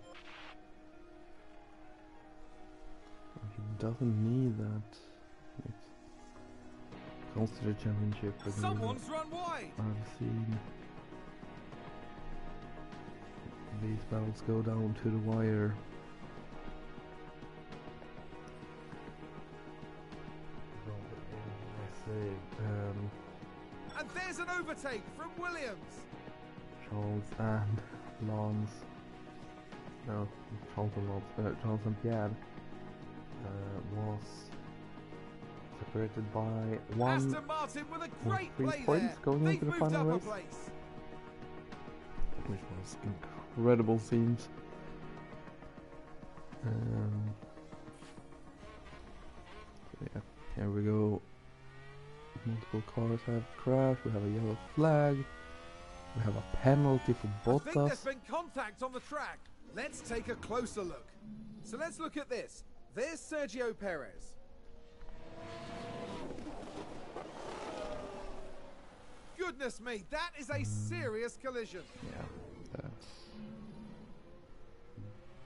He doesn't need that. It's comes to the championship. But Someone's run wide. I've seen these battles go down to the wire. And there's an overtake from Williams. Charles and Lance. No, Charles and Lance. Charles and Pierre was separated by one. Aston Martin with a great 3 play points there. going They've into the moved final up race. a place. Which was incredible scenes. So yeah, here we go. Multiple cars have crashed. We have a yellow flag. We have a penalty for I think there's Bottas. been contact on the track. Let's take a closer look. So let's look at this. There's Sergio Perez. Goodness me, that is a serious collision. Yeah, that's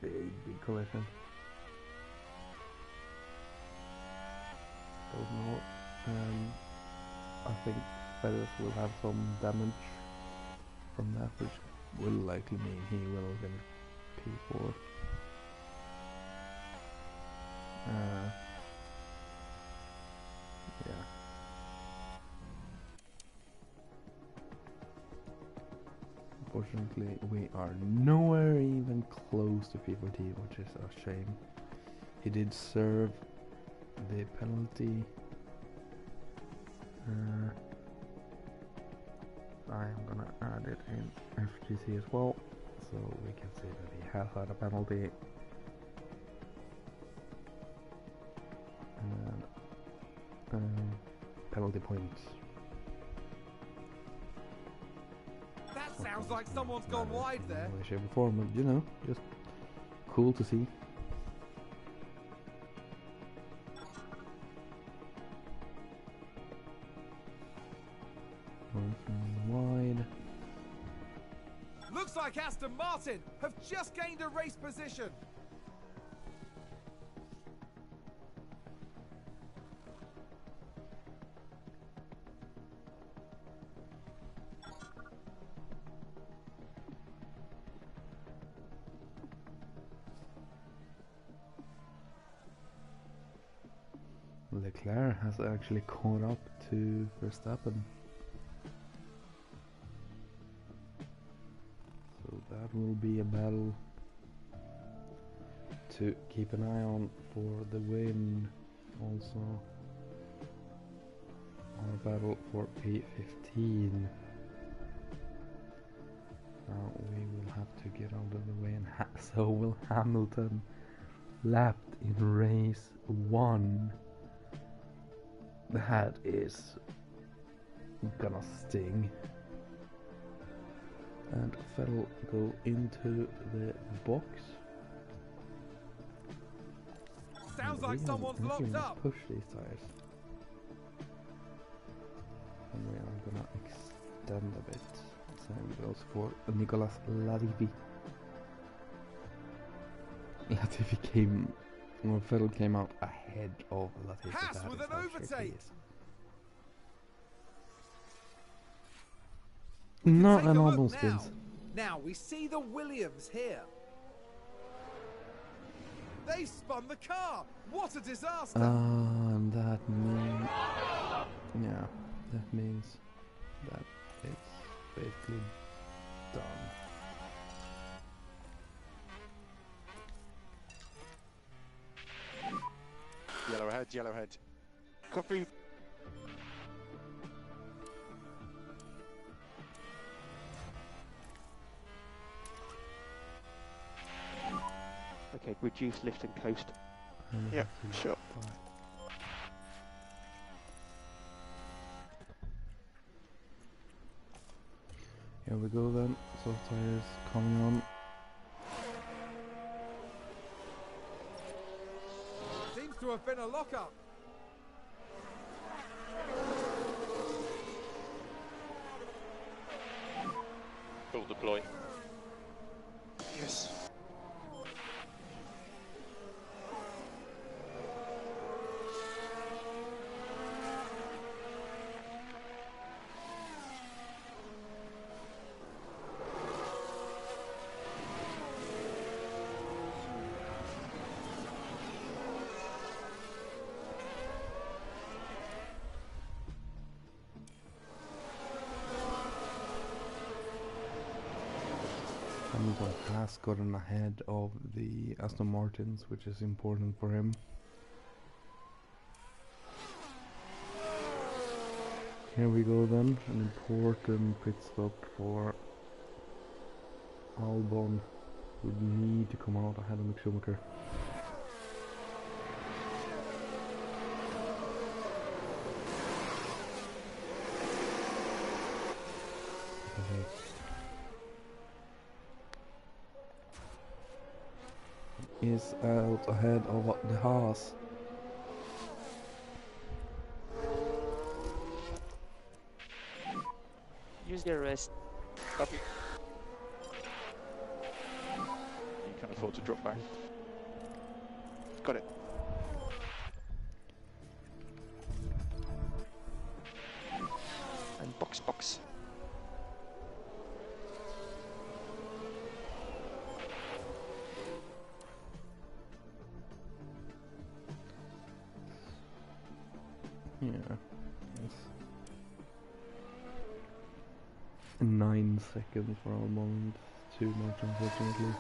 big collision. Don't know. I think Perez will have some damage from that, which will likely mean he will get P4. Yeah. Unfortunately, we are nowhere even close to P4T, which is a shame. He did serve the penalty. I am gonna add it in FGC as well, so we can see that he has had a penalty. And penalty points. That sounds like someone's gone wide there. No way, shape or form, but you know, just cool to see. Wide. Looks like Aston Martin have just gained a race position. Leclerc has actually caught up to Verstappen. So that will be a battle to keep an eye on for the win. Also, our battle for P15. Now we will have to get out of the way, and so will Hamilton, lapped in race 1. That is gonna sting. And Vettel go into the box. Sounds like someone's locked up. Push these tires. extend a bit. Same goes for Nicolas Latifi. Latifi came, well, Vettel came out ahead of Latifi. Haas That with is an how shaky he overtake. is. Not Take an a normal look now. skins. Now we see the Williams here. They spun the car. What a disaster! And that means, yeah, that means that it's basically done. Yellow ahead, yellow ahead. Copy. Okay, reduce lift and coast. Yeah, sure. Here we go then. Soft tires coming on. Seems to have been a lockup. Full deploy. Yes. Hamilton has gotten ahead of the Aston Martins, which is important for him. Here we go then, an important pit stop for Albon, who need to come out ahead of Mick Schumacher. Okay. Is out ahead of the Haas. Use the rest. Copy. You can afford to drop back. Got it. And box, box. Yeah. Yes. 9 seconds for Albon. Too much, unfortunately.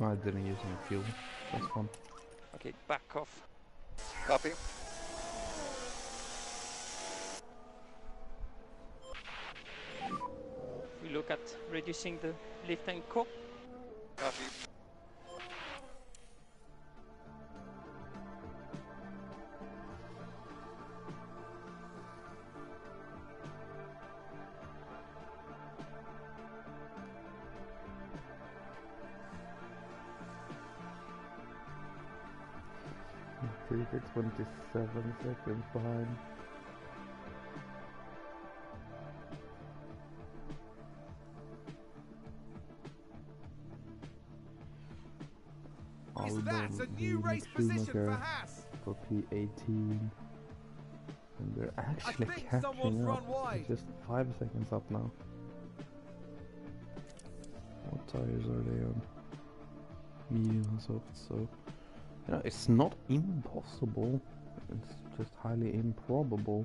I didn't use any fuel. That's fun. Okay, back off. Copy. We look at reducing the lift and co. Copy. They're 27 seconds behind. Is that a Albon new leading race position for Schumacher Haas? for P18. And they're actually think someone's catching run up. wide. They're just 5 seconds up now. What tires are they on? Medium and soft, so you know, it's not impossible. It's just highly improbable.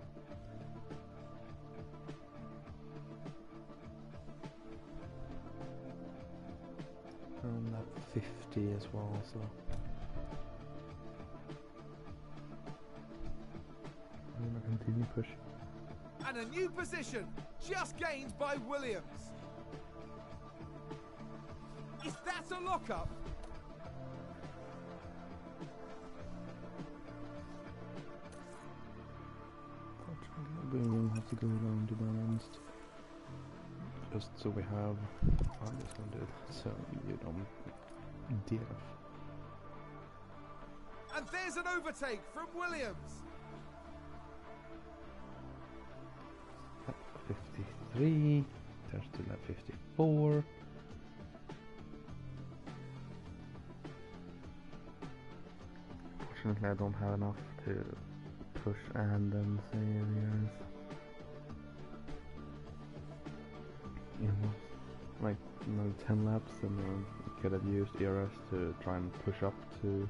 And that 50 as well, so any push. And a new position just gained by Williams. Is that a lockup? We will have to go around to balanced. Just so we have. I'm just gonna do it so you don't DNF. And there's an overtake from Williams. Lap 53. Turns to lap 54. Fortunately, I don't have enough to push and then areas. You know, like another 10 laps, and then could have used ERS to try and push up to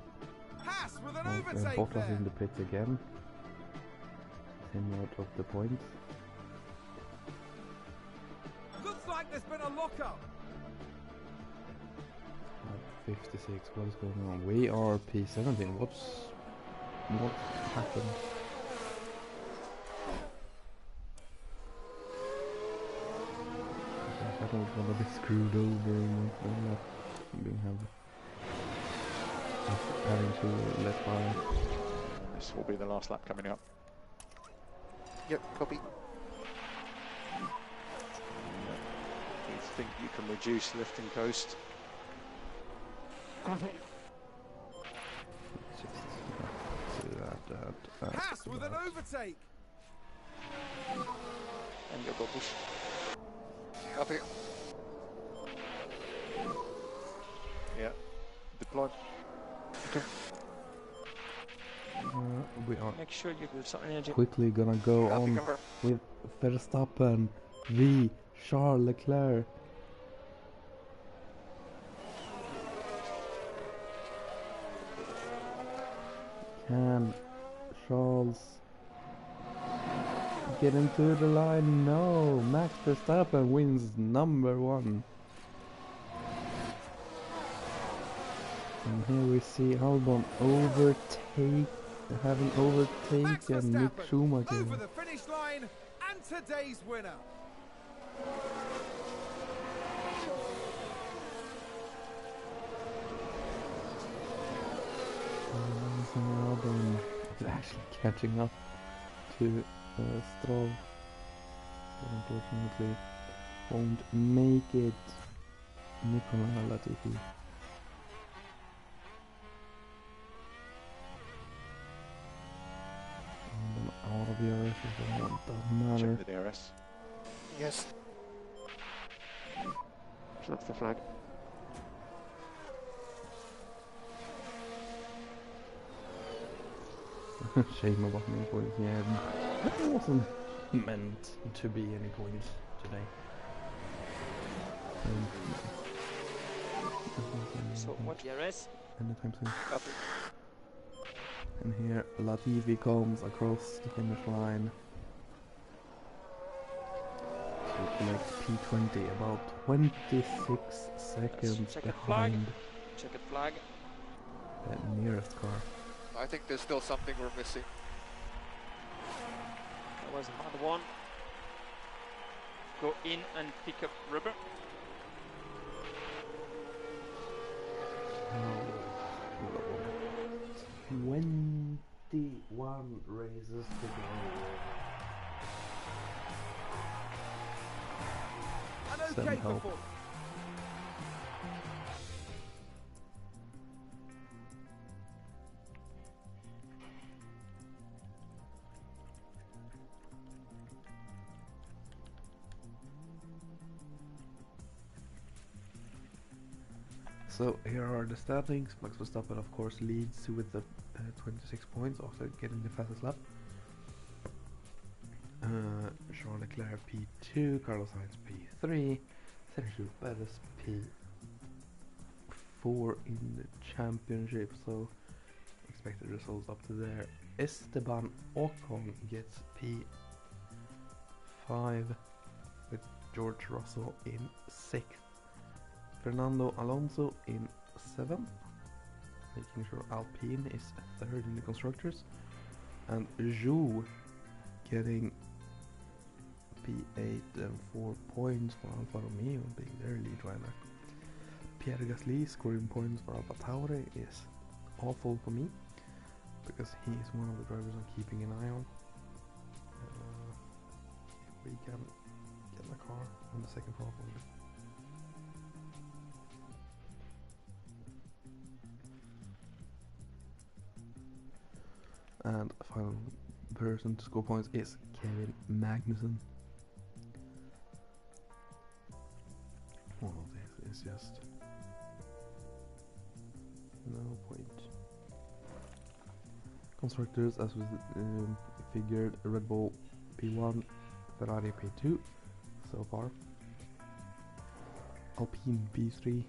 Haas with an overtake Bottas there. in the pits again. Him out of the points. Looks like there's been a lockup. At 56, what is going on? We are P17. What happened? I don't want to be screwed over and not being having to let by. This will be the last lap coming up. Yep, copy. You think you can reduce lift and coast? Copy. Haas with an overtake. And your bubbles. Copy. Yeah. Deploy. Okay. We are Make sure you give some energy. quickly gonna go Copy, on cover. with Verstappen v Charles Leclerc. Can Charles get into the line? No, Max Verstappen wins #1. And here we see Albon having Max overtaken Mick Verstappen Schumacher. over the finish line and today's winner. Albon is actually catching up to Stroll. So unfortunately won't make it. Nicola Latifi. And then out of the RS as well, doesn't matter. Check the DRS. Yes. That's the flag. Shame about any points. Yeah, it wasn't meant to be any points today. So what DRS? Anytime soon. Copy. And here Latifi comes across the finish line to collect P20, about 26 seconds check it flag. behind Checkered flag. the nearest car. I think there's still something we're missing. That was a hard one. Go in and pick up rubber. 21 races to go. An Send okay help. performance. So here are the standings. Max Verstappen of course leads with the 26 points after getting the fastest lap. Charles Leclerc P2, Carlos Sainz P3, Sergio Perez P4 in the championship. So expected results up to there. Esteban Ocon gets P5 with George Russell in 6th. Fernando Alonso in 7th, making sure Alpine is 3rd in the constructors, and Zhou getting P8 and 4 points for Alfa Romeo being their lead driver. Pierre Gasly scoring points for Alfa Tauri is awful for me, because he is one of the drivers I'm keeping an eye on. If we can get my car on the second half of it. And final person to score points is Kevin Magnussen. All of this is just no point. Constructors, as was figured, Red Bull P1, Ferrari P2 so far, Alpine P3,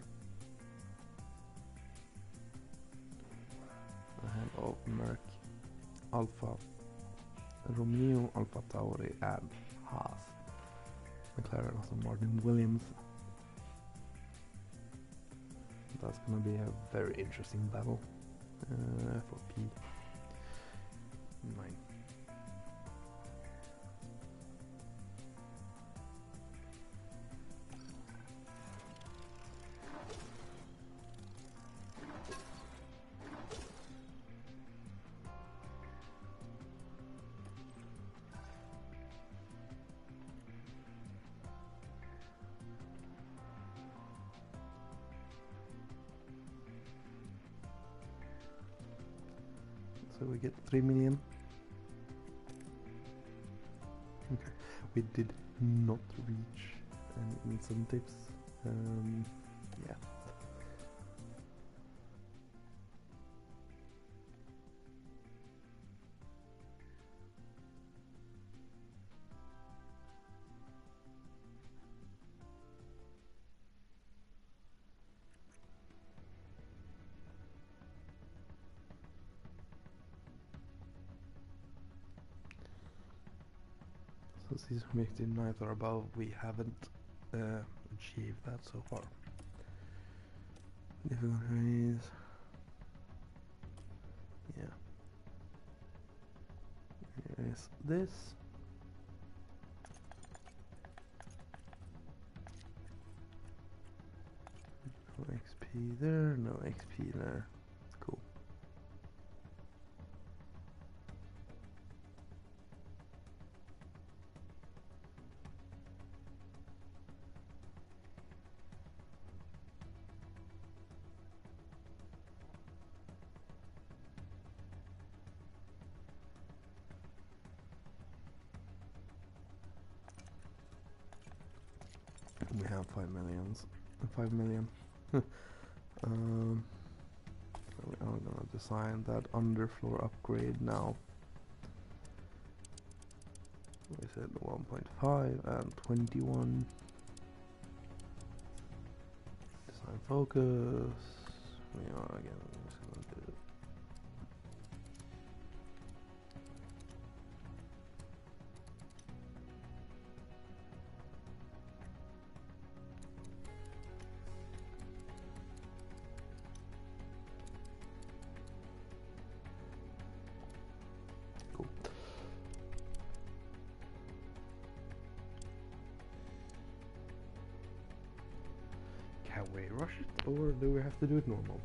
ahead of Merc, Alfa Romeo, Alfa Tauri and Haas, McLaren, Aston Martin, Williams. That's gonna be a very interesting battle for P9. So we get 3 million. Okay, we did not reach any incentives. Yeah. So season 59 or above, we haven't achieved that so far. Difficulties. Yeah. Here is this. No XP there, no XP there. Cool. We have 5 million. So we are gonna design that underfloor upgrade now. We said 1.5 and 21. Design focus. We are again just gonna do. Cool. Can we rush it, or do we have to do it normal?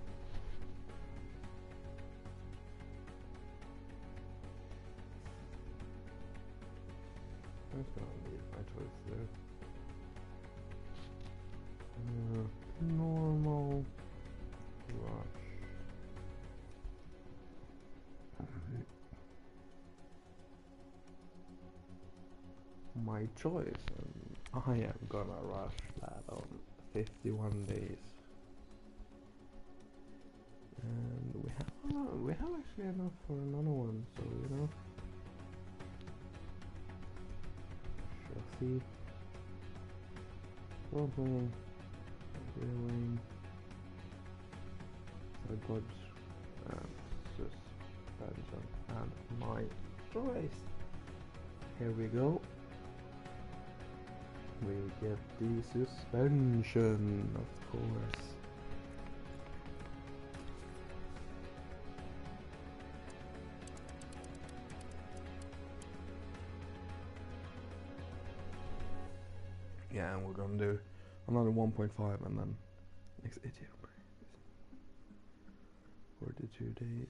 That's gonna be my choice there. Normal rush. My choice. I am gonna rush that on 51 days. And we have actually enough for another one, so you know. Chassis. Front wing. Rear wing. Side pods. And suspension. And my choice. Here we go. We get the suspension, of course. Yeah, and we're gonna do another 1.5 and then next 80 upgrades. 42 days.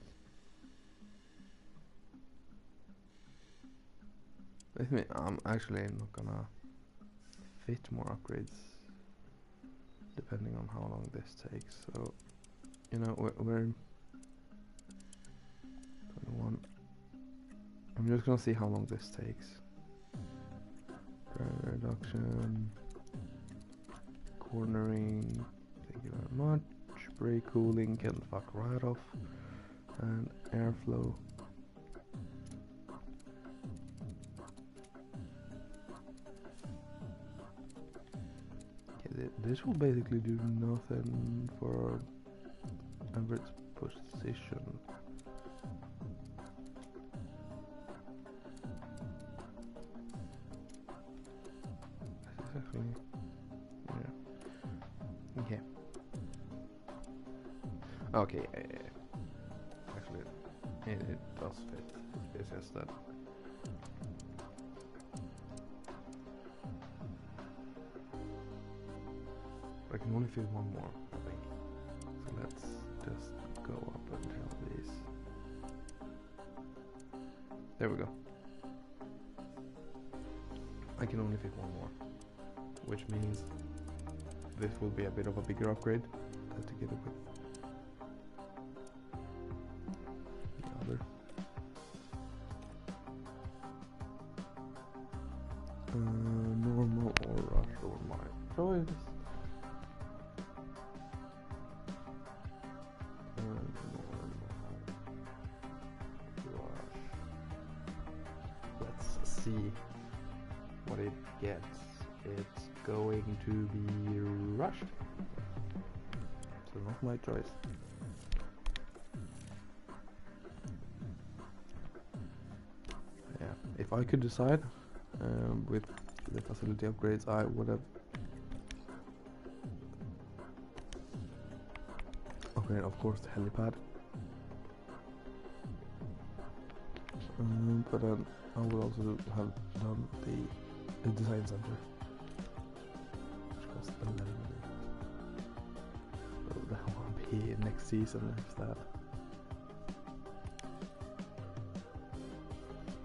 With me, I'm actually not gonna fit more upgrades depending on how long this takes. So, you know, we're 21. I'm just gonna see how long this takes. Driver reduction, cornering, thank you very much. Brake cooling can fuck right off, and airflow. Okay, this will basically do nothing for average position. Yeah. Okay. Okay. Actually, it does fit. It's just that. I can only fit one more, I think. So let's just go up until these. There we go. I can only fit one more, which means this will be a bit of a bigger upgrade to get it with the other. Normal or rush or my choice. Normal rush. Let's see what it gets. It's going to be rushed, so not my choice. Yeah, if I could decide with the facility upgrades, I would have upgraded, of course, the helipad, but then I would also have done the design center, which costs 11 million. So that will be next season if that.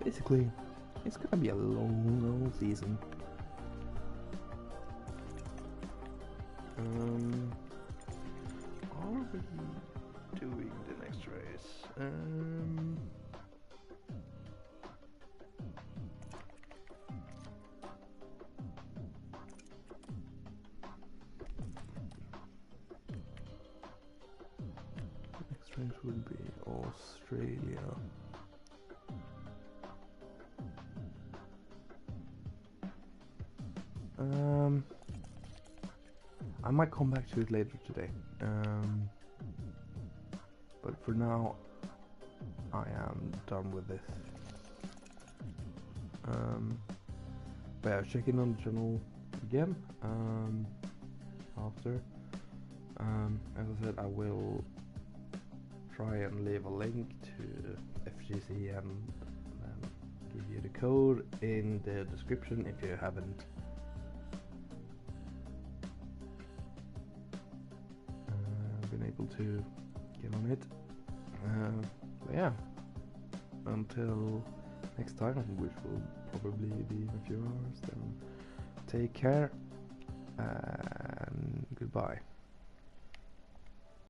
Basically, it's gonna be a long season. Are we doing the next race? Next race would be Australia. I might come back to it later today, but for now I am done with this. But yeah, check in on the channel again after. As I said, I will try and leave a link to FGC and give you the code in the description if you haven't been able to get on it. But yeah, until next time, which will probably be in a few hours, then take care and goodbye.